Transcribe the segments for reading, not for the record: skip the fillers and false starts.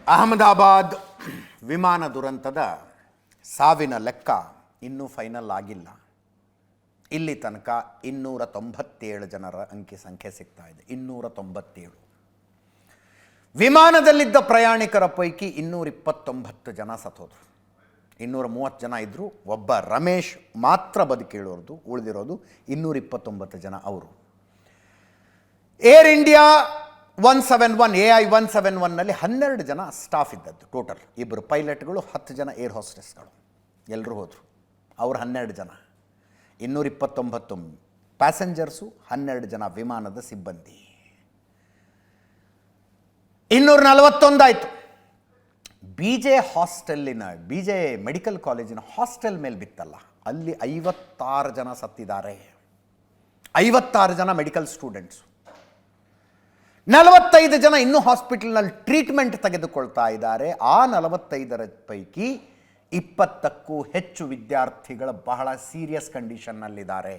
ಅಹಮದಾಬಾದ್ ವಿಮಾನ ದುರಂತದ ಸಾವಿನ ಲೆಕ್ಕ ಇನ್ನೂ ಫೈನಲ್ ಆಗಿಲ್ಲ. ಇಲ್ಲಿ ತನಕ 297 ಜನರ ಅಂಕಿ ಸಂಖ್ಯೆ ಸಿಗ್ತಾ ಇದೆ. 297 ವಿಮಾನದಲ್ಲಿದ್ದ ಪ್ರಯಾಣಿಕರ ಪೈಕಿ 229 ಜನ ಸತ್ತೋದ್ರು. 230 ಜನ ಇದ್ದರು. ಒಬ್ಬ ರಮೇಶ್ ಮಾತ್ರ ಬದುಕಿರೋದು, ಉಳಿದಿರೋದು 229 ಜನ. ಅವರು ಏರ್ ಇಂಡಿಯಾ 171 AI 171ನಲ್ಲಿ 12 ಜನ ಸ್ಟಾಫ್ ಇದ್ದದ್ದು ಟೋಟಲ್. 2 ಪೈಲಟ್ಗಳು, 10 ಜನ ಏರ್ ಹೋಸ್ಟೆಸ್ಗಳು, ಎಲ್ಲರೂ ಹೋದರು. ಅವರು 12 ಜನ, 229 ಪ್ಯಾಸೆಂಜರ್ಸು, 12 ಜನ ವಿಮಾನದ ಸಿಬ್ಬಂದಿ. 241 ಆಯಿತು. ಬಿ ಜೆ ಮೆಡಿಕಲ್ ಕಾಲೇಜಿನ ಹಾಸ್ಟೆಲ್ ಮೇಲೆ ಬಿತ್ತಲ್ಲ, ಅಲ್ಲಿ 56 ಜನ ಸತ್ತಿದ್ದಾರೆ. 56 ಜನ ಮೆಡಿಕಲ್ ಸ್ಟೂಡೆಂಟ್ಸು. 45 ಜನ ಇನ್ನೂ ಹಾಸ್ಪಿಟಲ್ನಲ್ಲಿ ಟ್ರೀಟ್ಮೆಂಟ್ ತೆಗೆದುಕೊಳ್ತಾ ಇದ್ದಾರೆ. ಆ 45ರ ಪೈಕಿ 20ಕ್ಕೂ ಹೆಚ್ಚು ವಿದ್ಯಾರ್ಥಿಗಳು ಬಹಳ ಸೀರಿಯಸ್ ಕಂಡೀಷನ್ನಲ್ಲಿದ್ದಾರೆ.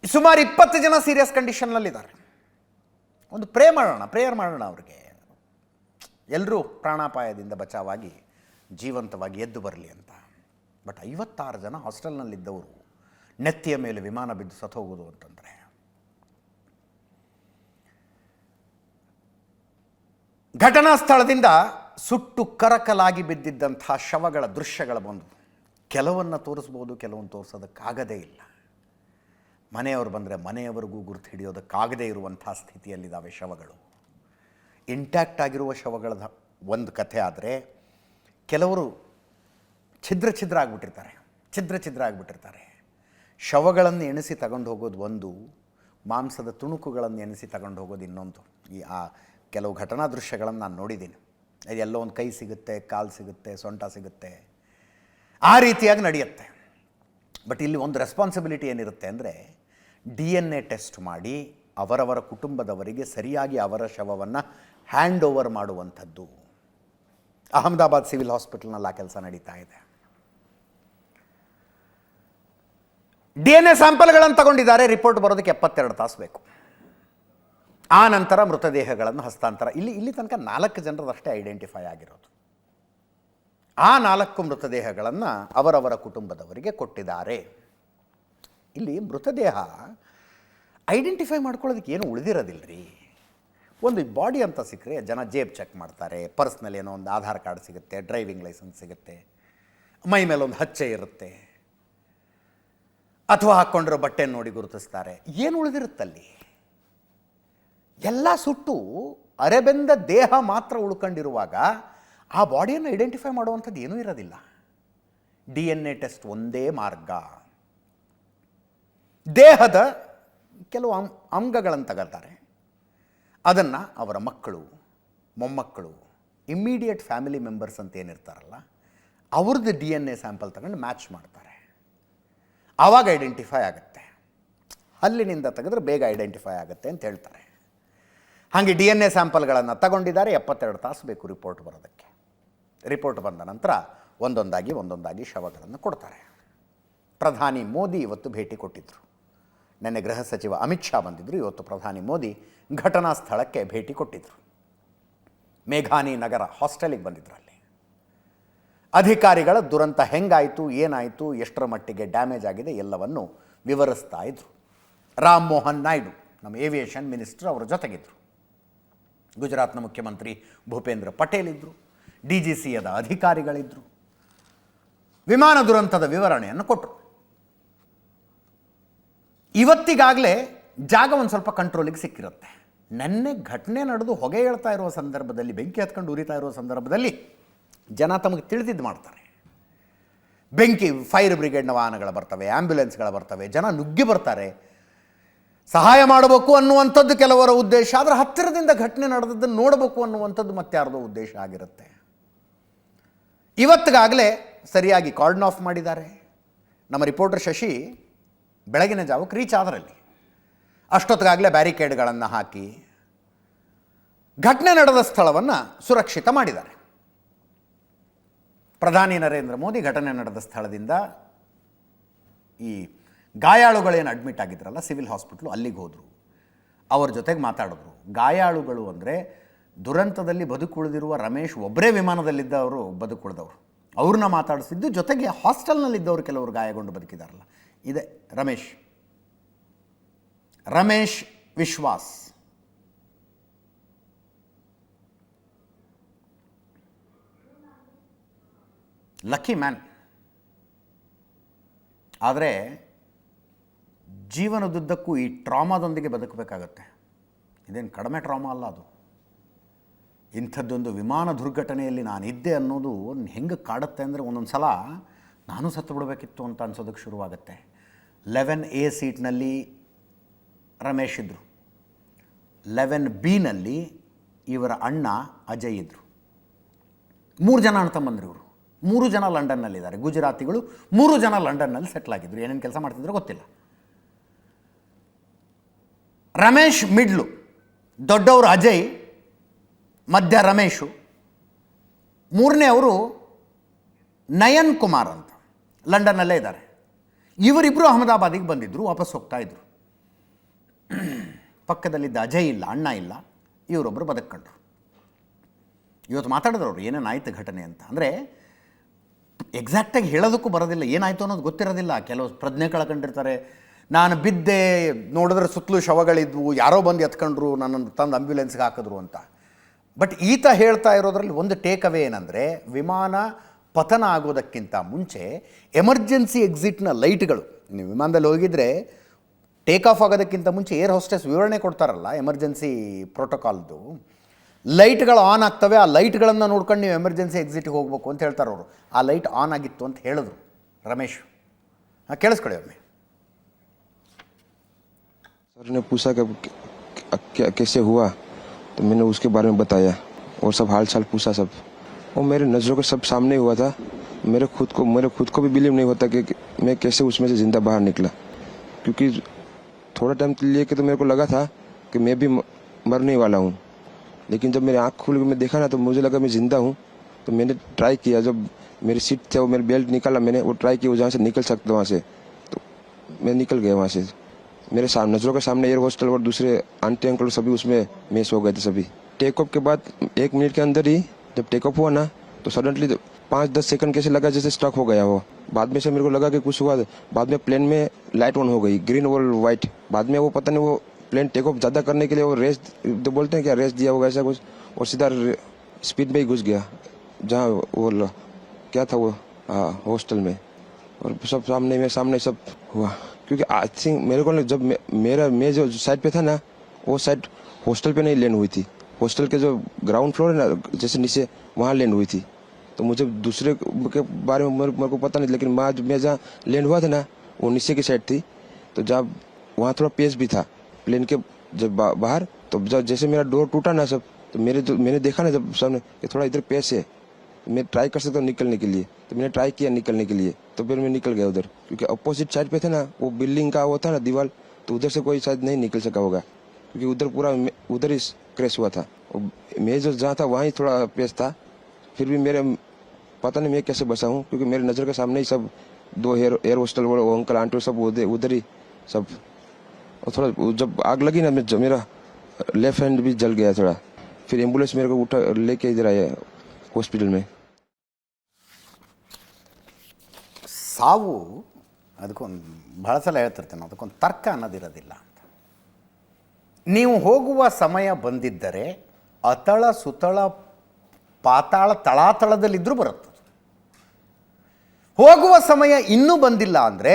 ಸುಮಾರು 20 ಜನ ಸೀರಿಯಸ್ ಕಂಡೀಷನ್ನಲ್ಲಿದ್ದಾರೆ. ಒಂದು ಪ್ರೇಯರ್ ಮಾಡೋಣ ಅವ್ರಿಗೆ, ಎಲ್ಲರೂ ಪ್ರಾಣಾಪಾಯದಿಂದ ಬಚಾವಾಗಿ ಜೀವಂತವಾಗಿ ಎದ್ದು ಬರಲಿ ಅಂತ. ಬಟ್ 56 ಜನ ಹಾಸ್ಟೆಲ್ನಲ್ಲಿದ್ದವರು ನೆತ್ತಿಯ ಮೇಲೆ ವಿಮಾನ ಬಿದ್ದು ಸತ್ತು ಹೋಗೋದು ಅಂತಂದರೆ, ಘಟನಾ ಸ್ಥಳದಿಂದ ಸುಟ್ಟು ಕರಕಲಾಗಿ ಬಿದ್ದಿದ್ದಂಥ ಶವಗಳ ದೃಶ್ಯಗಳ ಬಂದು ಕೆಲವನ್ನು ತೋರಿಸ್ಬೋದು, ಕೆಲವೊಂದು ತೋರಿಸೋದಕ್ಕಾಗದೇ ಇಲ್ಲ. ಮನೆಯವರು ಬಂದರೆ ಮನೆಯವರಿಗೂ ಗುರುತು ಹಿಡಿಯೋದಕ್ಕಾಗದೇ ಇರುವಂಥ ಸ್ಥಿತಿಯಲ್ಲಿದ್ದಾವೆ ಶವಗಳು. ಇಂಟ್ಯಾಕ್ಟ್ ಆಗಿರುವ ಶವಗಳ ಒಂದು ಕಥೆ ಆದರೆ, ಕೆಲವರು ಛಿದ್ರ ಆಗಿಬಿಟ್ಟಿರ್ತಾರೆ. ಶವಗಳನ್ನು ಎಣಿಸಿ ತಗೊಂಡು ಹೋಗೋದು ಒಂದು, ಮಾಂಸದ ತುಣುಕುಗಳನ್ನು ಎಣಿಸಿ ತಗೊಂಡು ಹೋಗೋದು ಇನ್ನೊಂದು. ಕೆಲವು ಘಟನಾ ದೃಶ್ಯಗಳನ್ನು ನಾನು ನೋಡಿದ್ದೀನಿ. ಎಲ್ಲೋ ಒಂದು ಕೈ ಸಿಗುತ್ತೆ, ಕಾಲು ಸಿಗುತ್ತೆ, ಸೊಂಟ ಸಿಗುತ್ತೆ, ಆ ರೀತಿಯಾಗಿ ನಡೆಯುತ್ತೆ. ಬಟ್ ಇಲ್ಲಿ ಒಂದು ರೆಸ್ಪಾನ್ಸಿಬಿಲಿಟಿ ಏನಿರುತ್ತೆ ಅಂದರೆ, DNA ಟೆಸ್ಟ್ ಮಾಡಿ ಅವರವರ ಕುಟುಂಬದವರಿಗೆ ಸರಿಯಾಗಿ ಅವರ ಶವವನ್ನು ಹ್ಯಾಂಡ್ ಓವರ್ ಮಾಡುವಂಥದ್ದು. ಅಹಮದಾಬಾದ್ ಸಿವಿಲ್ ಹಾಸ್ಪಿಟಲ್ನಲ್ಲಿ ಆ ಕೆಲಸ ನಡೀತಾ ಇದೆ. DNA ಸ್ಯಾಂಪಲ್ಗಳನ್ನು ತಗೊಂಡಿದ್ದಾರೆ. ರಿಪೋರ್ಟ್ ಬರೋದಕ್ಕೆ 72 ತಾಸು ಬೇಕು. ಆ ನಂತರ ಮೃತದೇಹಗಳನ್ನು ಹಸ್ತಾಂತರ. ಇಲ್ಲಿ ತನಕ 4 ಜನರದಷ್ಟೇ ಐಡೆಂಟಿಫೈ ಆಗಿರೋದು. ಆ 4 ಮೃತದೇಹಗಳನ್ನು ಅವರವರ ಕುಟುಂಬದವರಿಗೆ ಕೊಟ್ಟಿದ್ದಾರೆ. ಇಲ್ಲಿ ಮೃತದೇಹ ಐಡೆಂಟಿಫೈ ಮಾಡ್ಕೊಳ್ಳೋದಕ್ಕೆ ಏನು ಉಳಿದಿರೋದಿಲ್ಲರಿ. ಒಂದು ಬಾಡಿ ಅಂತ ಸಿಕ್ಕರೆ ಜನ ಜೇಬ್ ಚೆಕ್ ಮಾಡ್ತಾರೆ, ಪರ್ಸ್ನಲ್ಲಿ ಏನೋ ಒಂದು ಆಧಾರ್ ಕಾರ್ಡ್ ಸಿಗುತ್ತೆ, ಡ್ರೈವಿಂಗ್ ಲೈಸೆನ್ಸ್ ಸಿಗುತ್ತೆ, ಮೈ ಮೇಲೆ ಒಂದು ಹಚ್ಚೆ ಇರುತ್ತೆ, ಅಥವಾ ಹಾಕ್ಕೊಂಡಿರೋ ಬಟ್ಟೆ ನೋಡಿ ಗುರುತಿಸ್ತಾರೆ. ಏನು ಉಳಿದಿರುತ್ತಲ್ಲಿ? ಎಲ್ಲ ಸುಟ್ಟು ಅರೆಬೆಂದ ದೇಹ ಮಾತ್ರ ಉಳ್ಕೊಂಡಿರುವಾಗ ಆ ಬಾಡಿಯನ್ನು ಐಡೆಂಟಿಫೈ ಮಾಡುವಂಥದ್ದು ಏನೂ ಇರೋದಿಲ್ಲ. DNA ಟೆಸ್ಟ್ ಒಂದೇ ಮಾರ್ಗ. ದೇಹದ ಕೆಲವು ಅಂಗಗಳನ್ನು ತಗೊಳ್ತಾರೆ, ಅದನ್ನು ಅವರ ಮಕ್ಕಳು, ಮೊಮ್ಮಕ್ಕಳು, ಇಮ್ಮಿಡಿಯೇಟ್ ಫ್ಯಾಮಿಲಿ ಮೆಂಬರ್ಸ್ ಅಂತ ಏನಿರ್ತಾರಲ್ಲ, ಅವ್ರದ್ದು DNA ಸ್ಯಾಂಪಲ್ ತಗೊಂಡು ಮ್ಯಾಚ್ ಮಾಡ್ತಾರೆ. ಆವಾಗ ಐಡೆಂಟಿಫೈ ಆಗುತ್ತೆ. ಹಲ್ಲಿನಿಂದ ತೆಗೆದ್ರೆ ಬೇಗ ಐಡೆಂಟಿಫೈ ಆಗುತ್ತೆ ಅಂತ ಹೇಳ್ತಾರೆ. ಹಾಗೆ DNA ಸ್ಯಾಂಪಲ್ಗಳನ್ನು ತಗೊಂಡಿದ್ದಾರೆ. 72 ತಾಸು ಬೇಕು ರಿಪೋರ್ಟ್ ಬರೋದಕ್ಕೆ. ರಿಪೋರ್ಟ್ ಬಂದ ನಂತರ ಒಂದೊಂದಾಗಿ ಶವಗಳನ್ನು ಕೊಡ್ತಾರೆ. ಪ್ರಧಾನಿ ಮೋದಿ ಇವತ್ತು ಭೇಟಿ ಕೊಟ್ಟಿದ್ದರು. ನೆನ್ನೆ ಗೃಹ ಸಚಿವ ಅಮಿತ್ ಶಾ ಬಂದಿದ್ದರು. ಇವತ್ತು ಪ್ರಧಾನಿ ಮೋದಿ ಘಟನಾ ಸ್ಥಳಕ್ಕೆ ಭೇಟಿ ಕೊಟ್ಟಿದ್ದರು. ಮೇಘಾನಿ ನಗರ ಹಾಸ್ಟೆಲಿಗೆ ಬಂದಿದ್ದರು. ಅಲ್ಲಿ ಅಧಿಕಾರಿಗಳ ದುರಂತ ಹೆಂಗಾಯಿತು, ಏನಾಯಿತು, ಎಷ್ಟರ ಮಟ್ಟಿಗೆ ಡ್ಯಾಮೇಜ್ ಆಗಿದೆ ಎಲ್ಲವನ್ನು ವಿವರಿಸ್ತಾ ಇದ್ದರು. ರಾಮ್ ಮೋಹನ್ ನಾಯ್ಡು, ನಮ್ಮ ಏವಿಯೇಷನ್ ಮಿನಿಸ್ಟರ್, ಅವರ ಜೊತೆಗಿದ್ದರು. ಗುಜರಾತ್ನ ಮುಖ್ಯಮಂತ್ರಿ ಭೂಪೇಂದ್ರ ಪಟೇಲ್ ಇದ್ದರು. DGCಯದ ಅಧಿಕಾರಿಗಳಿದ್ದರು. ವಿಮಾನ ದುರಂತದ ವಿವರಣೆಯನ್ನು ಕೊಟ್ಟರು. ಇವತ್ತಿಗಾಗಲೇ ಜಾಗ ಒಂದು ಸ್ವಲ್ಪ ಕಂಟ್ರೋಲಿಗೆ ಸಿಕ್ಕಿರುತ್ತೆ. ನೆನ್ನೆ ಘಟನೆ ನಡೆದು ಹೊಗೆ ಹೇಳ್ತಾ ಇರುವ ಸಂದರ್ಭದಲ್ಲಿ, ಬೆಂಕಿ ಹತ್ಕೊಂಡು ಉರಿತಾ ಇರುವ ಸಂದರ್ಭದಲ್ಲಿ ಜನ ತಮಗೆ ತಿಳಿದಿದ್ದು ಮಾಡ್ತಾರೆ. ಬೆಂಕಿ, ಫೈರ್ ಬ್ರಿಗೇಡ್ನ ವಾಹನಗಳು ಬರ್ತವೆ, ಆ್ಯಂಬ್ಯುಲೆನ್ಸ್ಗಳು ಬರ್ತವೆ, ಜನ ನುಗ್ಗಿ ಬರ್ತಾರೆ, ಸಹಾಯ ಮಾಡಬೇಕು ಅನ್ನುವಂಥದ್ದು ಕೆಲವರ ಉದ್ದೇಶ. ಆದರೆ ಹತ್ತಿರದಿಂದ ಘಟನೆ ನಡೆದದ್ದನ್ನು ನೋಡಬೇಕು ಅನ್ನುವಂಥದ್ದು ಮತ್ತಾರದೋ ಉದ್ದೇಶ ಆಗಿರುತ್ತೆ. ಇವತ್ತಿಗಾಗಲೇ ಸರಿಯಾಗಿ ಕಾರ್ಡನ್ ಆಫ್ ಮಾಡಿದ್ದಾರೆ. ನಮ್ಮ ರಿಪೋರ್ಟರ್ ಶಶಿ ಬೆಳಗಿನ ಜಾವಕ್ಕೆ ರೀಚ್ ಆದರಲ್ಲಿ. ಅಷ್ಟೊತ್ತಿಗಾಗಲೇ ಬ್ಯಾರಿಕೇಡ್ಗಳನ್ನು ಹಾಕಿ ಘಟನೆ ನಡೆದ ಸ್ಥಳವನ್ನು ಸುರಕ್ಷಿತ ಮಾಡಿದ್ದಾರೆ. ಪ್ರಧಾನಿ ನರೇಂದ್ರ ಮೋದಿ ಘಟನೆ ನಡೆದ ಸ್ಥಳದಿಂದ ಈ ಗಾಯಾಳುಗಳೇನು ಅಡ್ಮಿಟ್ ಆಗಿದ್ರಲ್ಲ ಸಿವಿಲ್ ಹಾಸ್ಪಿಟ್ಲು, ಅಲ್ಲಿಗೆ ಹೋದರು. ಅವ್ರ ಜೊತೆಗೆ ಮಾತಾಡಿದ್ರು. ಗಾಯಾಳುಗಳು ಅಂದರೆ ದುರಂತದಲ್ಲಿ ಬದುಕುಳಿದಿರುವ ರಮೇಶ್ ಒಬ್ಬರೇ ವಿಮಾನದಲ್ಲಿದ್ದವರು ಬದುಕುಳಿದವರು. ಅವ್ರನ್ನ ಮಾತಾಡಿಸಿದ್ದು, ಜೊತೆಗೆ ಹಾಸ್ಟೆಲ್ನಲ್ಲಿದ್ದವರು ಕೆಲವರು ಗಾಯಗೊಂಡು ಬದುಕಿದಾರಲ್ಲ, ಇದೆ ರಮೇಶ್ ವಿಶ್ವಾಸ್. Lucky man. ಆದರೆ ಜೀವನದುದ್ದಕ್ಕೂ ಈ ಟ್ರಾಮಾದೊಂದಿಗೆ ಬದುಕಬೇಕಾಗತ್ತೆ. ಇದೇನು ಕಡಿಮೆ ಟ್ರಾಮಾ ಅಲ್ಲ ಅದು. ಇಂಥದ್ದೊಂದು ವಿಮಾನ ದುರ್ಘಟನೆಯಲ್ಲಿ ನಾನಿದ್ದೆ ಅನ್ನೋದು ಹೆಂಗೆ ಕಾಡುತ್ತೆ ಅಂದರೆ, ಒಂದೊಂದು ಸಲ ನಾನು ಸತ್ತು ಬಿಡಬೇಕಿತ್ತು ಅಂತ ಅನ್ಸೋದಕ್ಕೆ ಶುರುವಾಗುತ್ತೆ. 11A ಸೀಟ್ನಲ್ಲಿ ರಮೇಶ್ ಇದ್ದರು, 11B ಇವರ ಅಣ್ಣ ಅಜಯ್ ಇದ್ದರು. 3 ಜನ ಅಣ್ಣ ತಮ್ಮಂದ್ರು ಇವರು. 3 ಜನ ಲಂಡನ್ನಲ್ಲಿದ್ದಾರೆ, ಗುಜರಾತಿಗಳು. 3 ಜನ ಲಂಡನ್ನಲ್ಲಿ ಸೆಟ್ಲ್ ಆಗಿದ್ರು. ಏನೇನು ಕೆಲಸ ಮಾಡ್ತಿದ್ರು ಗೊತ್ತಿಲ್ಲ. ರಮೇಶ್ ಮಿಡ್ಲು, ದೊಡ್ಡವರು ಅಜಯ್, ಮಧ್ಯ ರಮೇಶು, 3ನೇ ಅವರು ನಯನ್ ಕುಮಾರ್ ಅಂತ ಲಂಡನ್ನಲ್ಲೇ ಇದ್ದಾರೆ. ಇವರಿಬ್ಬರು ಅಹಮದಾಬಾದಿಗೆ ಬಂದಿದ್ದರು, ವಾಪಸ್ ಹೋಗ್ತಾ ಇದ್ರು. ಪಕ್ಕದಲ್ಲಿದ್ದ ಅಜಯ್ ಇಲ್ಲ, ಅಣ್ಣ ಇಲ್ಲ, ಇವರೊಬ್ಬರು ಬದುಕೊಂಡ್ರು. ಇವತ್ತು ಮಾತಾಡಿದ್ರು ಅವರು ಏನೇನಾಯ್ತು ಘಟನೆ ಅಂತ. ಅಂದರೆ ಎಕ್ಸಾಕ್ಟಾಗಿ ಹೇಳೋದಕ್ಕೂ ಬರೋದಿಲ್ಲ, ಏನಾಯಿತು ಅನ್ನೋದು ಗೊತ್ತಿರೋದಿಲ್ಲ. ಕೆಲವು ಪ್ರಜ್ಞೆ ಕಳ್ಕೊಂಡಿರ್ತಾರೆ. ನಾನು ಬಿದ್ದೆ, ನೋಡಿದ್ರೆ ಸುತ್ತಲೂ ಶವಗಳಿದ್ವು, ಯಾರೋ ಬಂದು ಎತ್ಕೊಂಡ್ರು, ನನ್ನನ್ನು ತಂದು ಆಂಬ್ಯುಲೆನ್ಸ್ಗೆ ಹಾಕಿದ್ರು ಅಂತ. ಬಟ್ ಈತ ಹೇಳ್ತಾ ಇರೋದ್ರಲ್ಲಿ ಒಂದು ಟೇಕ್ ಅವೇ ಏನಂದರೆ, ವಿಮಾನ ಪತನ ಆಗೋದಕ್ಕಿಂತ ಮುಂಚೆ ಎಮರ್ಜೆನ್ಸಿ ಎಕ್ಸಿಟ್ನ ಲೈಟ್ಗಳು, ನೀವು ವಿಮಾನದಲ್ಲಿ ಹೋಗಿದ್ರೆ ಟೇಕ್ ಆಫ್ ಆಗೋದಕ್ಕಿಂತ ಮುಂಚೆ ಏರ್ ಹೋಸ್ಟೆಸ್ ವಿವರಣೆ ಕೊಡ್ತಾರಲ್ಲ ಎಮರ್ಜೆನ್ಸಿ ಪ್ರೋಟೋಕಾಲ್ದು, ಲೈಟ್ಗಳು ಆನ್ ಆಗ್ತವೆ, ಆ ಲೈಟ್ಗಳನ್ನು ನೋಡ್ಕೊಂಡು ನೀವು ಎಮರ್ಜೆನ್ಸಿ ಎಕ್ಸಿಟ್ಗೆ ಹೋಗ್ಬೇಕು ಅಂತ ಹೇಳ್ತಾರೆ ಅವರು. ಆ ಲೈಟ್ ಆನ್ ಆಗಿತ್ತು ಅಂತ ಹೇಳಿದ್ರು ರಮೇಶ್. ಕೇಳಿಸ್ಕೊಳ್ಳಿ ಒಮ್ಮೆ. सर ने पूछा कि कैसे हुआ, तो मैंने उसके बारे में बताया और सब हाल चाल पूछा सब, और मेरे नज़रों के सब सामने हुआ था. मेरे खुद को भी बिलीव नहीं होता कि मैं कैसे उसमें से ज़िंदा बाहर निकला. क्योंकि थोड़ा टाइम के लिए तो मेरे को लगा था कि मैं भी मरने वाला हूँ, लेकिन जब मेरी आँख खुल के मैं देखा ना, तो मुझे लगा मैं ज़िंदा हूँ. तो मैंने ट्राई किया, जब मेरी सीट थे वो मेरी बेल्ट निकाला, मैंने वो ट्राई किया जहाँ से निकल सकता वहाँ से, तो मैं निकल गया वहाँ से. मेरे नज़रों के सामने एयर होस्टल और दूसरे आंटी अंकल सभी उसमें मेस हो गए थे सभी. टेक ऑफ के बाद 1 मिनट के अंदर ही जब टेक ऑफ हुआ ना, तो सडनली 5-10 सेकंड कैसे लगा जैसे स्टक हो गया वो. बाद में से मेरे को लगा कि कुछ हुआ. बाद में प्लेन में लाइट ऑन हो गई, ग्रीन और वाइट. बाद में वो पता नहीं, वो प्लेन टेक ऑफ ज़्यादा करने के लिए वो रेस तो बोलते हैं क्या, रेस दिया होगा ऐसा कुछ, और सीधा स्पीड में ही घुस गया जहाँ वो क्या था वो हॉस्टल में. और सब सामने सब हुआ. क्योंकि आई थिंक मेरे को जब मैं जो साइड पे था ना, वो साइड हॉस्टल पे नहीं लैंड हुई थी. हॉस्टल के जो ग्राउंड फ्लोर है ना, जैसे नीचे वहाँ लैंड हुई थी. तो मुझे दूसरे के बारे में मेरे को पता नहीं, लेकिन मैं जहाँ लैंड हुआ था ना, वो नीचे की साइड थी. तो जब वहाँ थोड़ा पेस भी था प्लेन के जब बाहर, तो जब जैसे मेरा डोर टूटा ना सब, तो मैंने देखा ना जब सामने कि थोड़ा इधर पेस है, मैं ट्राई कर सकता हूँ निकलने के लिए. तो मैंने ट्राई किया निकलने के लिए, तो फिर मैं निकल गया उधर. क्योंकि अपोजिट साइड पे थे ना, वो बिल्डिंग का वो था ना दीवार, तो उधर से कोई शायद नहीं निकल सका होगा, क्योंकि उधर पूरा उधर ही क्रैश हुआ था. मैं जो जहाँ था वहाँ ही थोड़ा पेस था. फिर भी मेरे पता नहीं मैं कैसे बचा हूँ, क्योंकि मेरे नज़र के सामने ही सब 2 एयर होस्टल वो अंकल आंटी सब उधर ही सब. और थोड़ा जब आग लगी ना, मेरा लेफ्ट हैंड भी जल गया थोड़ा. फिर एम्बुलेंस मेरे को उठा लेके इधर आया हॉस्पिटल में. ಸಾವು ಅದಕ್ಕೊಂದು ಭಾಳ ಸಲ ಹೇಳ್ತಿರ್ತೇನೆ, ಅದಕ್ಕೊಂದು ತರ್ಕ ಅನ್ನೋದಿರೋದಿಲ್ಲ ಅಂತ. ನೀವು ಹೋಗುವ ಸಮಯ ಬಂದಿದ್ದರೆ ಅತಳ ಸುತಳ ಪಾತಾಳ ತಳಾತಳದಲ್ಲಿದ್ದರೂ ಬರುತ್ತೆ. ಹೋಗುವ ಸಮಯ ಇನ್ನೂ ಬಂದಿಲ್ಲ ಅಂದರೆ,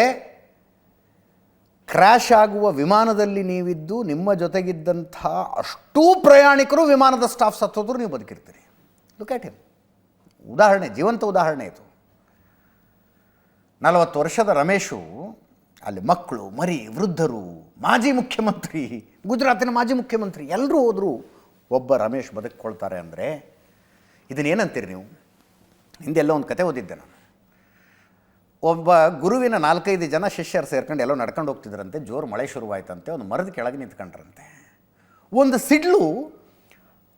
ಕ್ರ್ಯಾಶ್ ಆಗುವ ವಿಮಾನದಲ್ಲಿ ನೀವಿದ್ದು ನಿಮ್ಮ ಜೊತೆಗಿದ್ದಂಥ ಅಷ್ಟೂ ಪ್ರಯಾಣಿಕರು, ವಿಮಾನದ ಸ್ಟಾಫ್ ಸತ್ತೋದ್ರು ನೀವು ಬದುಕಿರ್ತೀರಿ. Look at him. ಉದಾಹರಣೆ, ಜೀವಂತ ಉದಾಹರಣೆ ಇದು. 40 ವರ್ಷದ ರಮೇಶು, ಅಲ್ಲಿ ಮಕ್ಕಳು, ಮರಿ, ವೃದ್ಧರು, ಮಾಜಿ ಮುಖ್ಯಮಂತ್ರಿ, ಗುಜರಾತಿನ ಮಾಜಿ ಮುಖ್ಯಮಂತ್ರಿ ಎಲ್ಲರೂ ಹೋದರೂ ಒಬ್ಬ ರಮೇಶ್ ಬದುಕ್ಕೊಳ್ತಾರೆ ಅಂದರೆ ಇದನ್ನೇನಂತೀರಿ ನೀವು? ಹಿಂದೆಲ್ಲೋ ಒಂದು ಕತೆ ಓದಿದ್ದೆ ನಾನು. ಒಬ್ಬ ಗುರುವಿನ 4-5 ಜನ ಶಿಷ್ಯರು ಸೇರ್ಕೊಂಡು ಎಲ್ಲೋ ನಡ್ಕೊಂಡು ಹೋಗ್ತಿದ್ರಂತೆ. ಜೋರು ಮಳೆ ಶುರುವಾಯ್ತಂತೆ. ಒಂದು ಮರದ ಕೆಳಗೆ ನಿಂತ್ಕೊಂಡ್ರಂತೆ. ಒಂದು ಸಿಡ್ಲು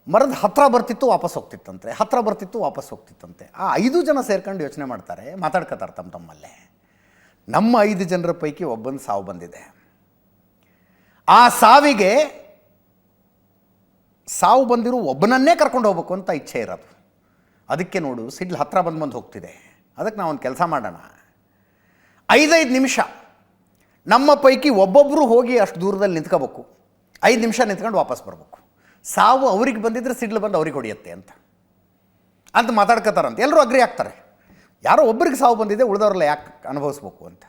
ಮರದ ಹತ್ತಿರ ಬರ್ತಿತ್ತು, ವಾಪಸ್ ಹೋಗ್ತಿತ್ತಂತೆ, ಹತ್ತಿರ ಬರ್ತಿತ್ತು, ವಾಪಸ್ ಹೋಗ್ತಿತ್ತಂತೆ. ಆ 5 ಜನ ಸೇರ್ಕೊಂಡು ಯೋಚನೆ ಮಾಡ್ತಾರೆ, ಮಾತಾಡ್ಕೋತಾರೆ ತಮ್ಮಲ್ಲೇ. ನಮ್ಮ 5 ಜನರ ಪೈಕಿ ಒಬ್ಬನ ಸಾವು ಬಂದಿದೆ. ಆ ಸಾವಿಗೆ ಸಾವು ಬಂದಿರೋ ಒಬ್ಬನನ್ನೇ ಕರ್ಕೊಂಡು ಹೋಗ್ಬೇಕು ಅಂತ ಇಚ್ಛೆ ಇರೋದು. ಅದಕ್ಕೆ ನೋಡು ಸಿಡ್ಲು ಹತ್ತಿರ ಬಂದು ಹೋಗ್ತಿದೆ. ಅದಕ್ಕೆ ನಾವೊಂದು ಕೆಲಸ ಮಾಡೋಣ, 5 ನಿಮಿಷ ನಮ್ಮ ಪೈಕಿ ಒಬ್ಬೊಬ್ಬರು ಹೋಗಿ ಅಷ್ಟು ದೂರದಲ್ಲಿ ನಿಂತ್ಕೋಬೇಕು, 5 ನಿಮಿಷ ನಿಂತ್ಕೊಂಡು ವಾಪಸ್ ಬರಬೇಕು. ಸಾವು ಅವ್ರಿಗೆ ಬಂದಿದ್ರೆ ಸಿಡ್ಲು ಬಂದು ಅವ್ರಿಗೆ ಹೊಡೆಯುತ್ತೆ ಅಂತ ಮಾತಾಡ್ಕೋತಾರಂತೆ. ಎಲ್ಲರೂ ಅಗ್ರಿ ಆಗ್ತಾರೆ. ಯಾರೋ ಒಬ್ಬರಿಗೆ ಸಾವು ಬಂದಿದೆ, ಉಳಿದವ್ರಲ್ಲ ಯಾಕೆ ಅನುಭವಿಸ್ಬೇಕು ಅಂತ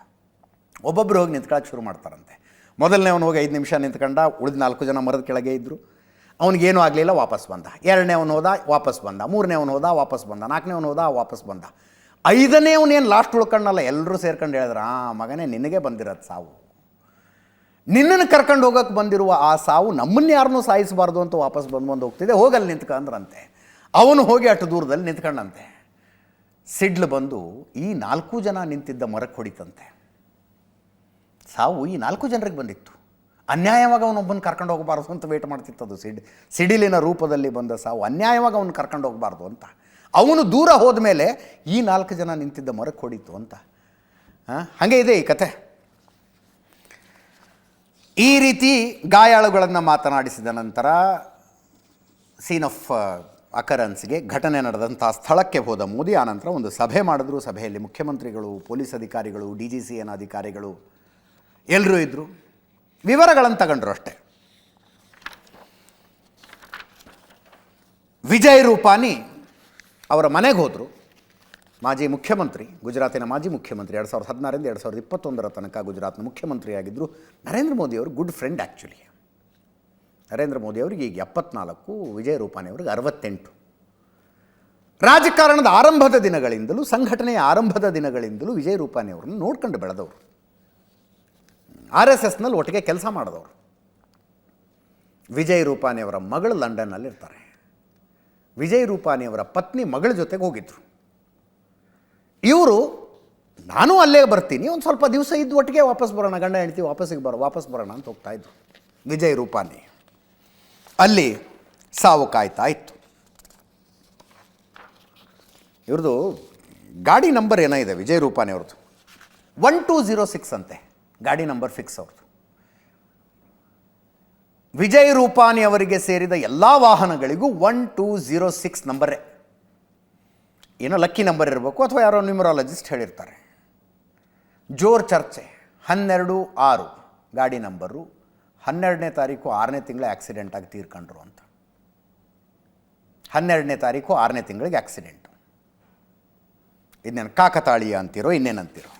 ಒಬ್ಬೊಬ್ಬರು ಹೋಗಿ ನಿಂತ್ಕೊಳ್ಳೋಕೆ ಶುರು ಮಾಡ್ತಾರಂತೆ. ಮೊದಲನೇ ಅವನು ಹೋಗಿ 5 ನಿಮಿಷ ನಿಂತ್ಕೊಂಡ, ಉಳಿದ 4 ಜನ ಮರದ ಕೆಳಗೆ ಇದ್ದರು. ಅವನಿಗೇನೂ ಆಗಲಿಲ್ಲ, ವಾಪಸ್ ಬಂದ. 2ನೇ ಅವನು ಹೋದ, ವಾಪಸ್ ಬಂದ. 3ನೇ ಅವನು ಹೋದ, ವಾಪಸ್ ಬಂದ. 4ನೇ ಅವನು ಹೋದ, ವಾಪಸ್ ಬಂದ. 5ನೇ ಅವನೇನು ಲಾಸ್ಟ್ ಉಳ್ಕೊಂಡಲ್ಲ, ಎಲ್ಲರೂ ಸೇರ್ಕೊಂಡು ಹೇಳಿದ್ರು, ಮಗನೇ ನಿನಗೆ ಬಂದಿರೋದು ಸಾವು, ನಿನ್ನನ್ನು ಕರ್ಕೊಂಡು ಹೋಗೋಕ್ಕೆ ಬಂದಿರುವ ಆ ಸಾವು ನಮ್ಮನ್ನು ಯಾರನ್ನೂ ಸಾಯಿಸಬಾರ್ದು ಅಂತ ವಾಪಸ್ ಬಂದು ಹೋಗ್ತಿದೆ, ಹೋಗಲ್ಲಿ ನಿಂತ್ಕೊಂಡ್ರಂತೆ. ಅವನು ಹೋಗಿ ಅಷ್ಟು ದೂರದಲ್ಲಿ ನಿಂತ್ಕೊಂಡಂತೆ. ಸಿಡ್ಲು ಬಂದು ಈ 4 ಜನ ನಿಂತಿದ್ದ ಮರಕ್ಕೆ ಹೊಡಿತಂತೆ. ಸಾವು ಈ 4 ಜನರಿಗೆ ಬಂದಿತ್ತು. ಅನ್ಯಾಯವಾಗಿ ಅವನೊಬ್ಬನ ಕರ್ಕೊಂಡು ಹೋಗಬಾರ್ದು ಅಂತ ವೇಟ್ ಮಾಡ್ತಿತ್ತದು. ಸಿಡಿಲಿನ ರೂಪದಲ್ಲಿ ಬಂದ ಸಾವು ಅನ್ಯಾಯವಾಗಿ ಅವನು ಕರ್ಕೊಂಡು ಹೋಗಬಾರ್ದು ಅಂತ. ಅವನು ದೂರ ಹೋದ ಮೇಲೆ ಈ 4 ಜನ ನಿಂತಿದ್ದ ಮರಕ್ಕೆ ಹೊಡಿತು ಅಂತ. ಹಾಗೆ ಇದೆ ಈ ಕತೆ. ಈ ರೀತಿ ಗಾಯಾಳುಗಳನ್ನು ಮಾತನಾಡಿಸಿದ ನಂತರ ಸೀನ್ ಆಫ್ ಅಕರೆನ್ಸ್ಗೆ, ಘಟನೆ ನಡೆದಂಥ ಸ್ಥಳಕ್ಕೆ ಹೋದ ಮೋದಿ. ಆನಂತರ ಒಂದು ಸಭೆ ಮಾಡಿದ್ರು. ಸಭೆಯಲ್ಲಿ ಮುಖ್ಯಮಂತ್ರಿಗಳು, ಪೊಲೀಸ್ ಅಧಿಕಾರಿಗಳು, DGCN ಅಧಿಕಾರಿಗಳು ಎಲ್ಲರೂ ಇದ್ದರು. ವಿವರಗಳನ್ನು ತಗೊಂಡ್ರು ಅಷ್ಟೇ. ವಿಜಯ್ ರೂಪಾನಿ ಅವರ ಮನೆಗೆ ಹೋದರು. ಮಾಜಿ ಮುಖ್ಯಮಂತ್ರಿ, ಗುಜರಾತಿನ ಮಾಜಿ ಮುಖ್ಯಮಂತ್ರಿ, 2016ರಿಂದ 2021 ತನಕ ಗುಜರಾತ್ನ ಮುಖ್ಯಮಂತ್ರಿಯಾಗಿದ್ದರು. ನರೇಂದ್ರ ಮೋದಿಯವರು ಗುಡ್ ಫ್ರೆಂಡ್. ಆ್ಯಕ್ಚುಲಿ ನರೇಂದ್ರ ಮೋದಿಯವರಿಗೆ ಈಗ 74, ವಿಜಯ್ ರೂಪಾನಿ ಅವ್ರಿಗೆ 68. ರಾಜಕಾರಣದ ಆರಂಭದ ದಿನಗಳಿಂದಲೂ, ಸಂಘಟನೆಯ ಆರಂಭದ ದಿನಗಳಿಂದಲೂ ವಿಜಯ್ ರೂಪಾನಿ ಅವರನ್ನು ನೋಡ್ಕೊಂಡು ಬೆಳೆದವರು. RSSನಲ್ಲಿ ಒಟ್ಟಿಗೆ ಕೆಲಸ ಮಾಡಿದವರು. ವಿಜಯ್ ರೂಪಾನಿಯವರ ಮಗಳು ಲಂಡನ್ನಲ್ಲಿರ್ತಾರೆ. ವಿಜಯ್ ರೂಪಾನಿಯವರ ಪತ್ನಿ ಮಗಳ ಜೊತೆಗೆ ಹೋಗಿದ್ದರು. ಇವರು ನಾನು ಅಲ್ಲೇ ಬರ್ತೀನಿ, ಒಂದು ಸ್ವಲ್ಪ ದಿವಸ ಇದ್ದು ಒಟ್ಟಿಗೆ ವಾಪಸ್ ಬರೋಣ, ಗಂಡ ಹೆಂಡ್ತಿ ವಾಪಸ್ ಬರೋಣ ಅಂತ ಹೋಗ್ತಾಯಿದ್ರು. ವಿಜಯ್ ರೂಪಾನಿ ಅಲ್ಲಿ ಸಾವು ಕಾಯ್ತಾ ಇತ್ತು. ಇವ್ರದ್ದು ಗಾಡಿ ನಂಬರ್ ಏನೋ ಇದೆ ವಿಜಯ್ ರೂಪಾನಿ ಅವ್ರದ್ದು, 1206 ಅಂತೆ ಗಾಡಿ ನಂಬರ್ ಫಿಕ್ಸ್ ಅವ್ರದ್ದು. ವಿಜಯ್ ರೂಪಾನಿ ಅವರಿಗೆ ಸೇರಿದ ಎಲ್ಲ ವಾಹನಗಳಿಗೂ 1206 ನಂಬರೇ. ಏನೋ ಲಕ್ಕಿ ನಂಬರ್ ಇರಬೇಕು, ಅಥವಾ ಯಾರೋ ನ್ಯೂಮರಾಲಜಿಸ್ಟ್ ಹೇಳಿರ್ತಾರೆ. ಜೋರ್ ಚರ್ಚೆ. 12/6 ಗಾಡಿ ನಂಬರು. 12ನೇ ತಾರೀಕು 6ನೇ ತಿಂಗಳ ಆಕ್ಸಿಡೆಂಟ್ ಆಗಿ ತೀರ್ಕೊಂಡ್ರು ಅಂತ. 12ನೇ ತಾರೀಕು 6ನೇ ತಿಂಗಳಿಗೆ ಆಕ್ಸಿಡೆಂಟು. ಇದನ್ನೇನು ಕಾಕತಾಳೀಯ ಅಂತೀರೋ ಇನ್ನೇನಂತೀರೋ.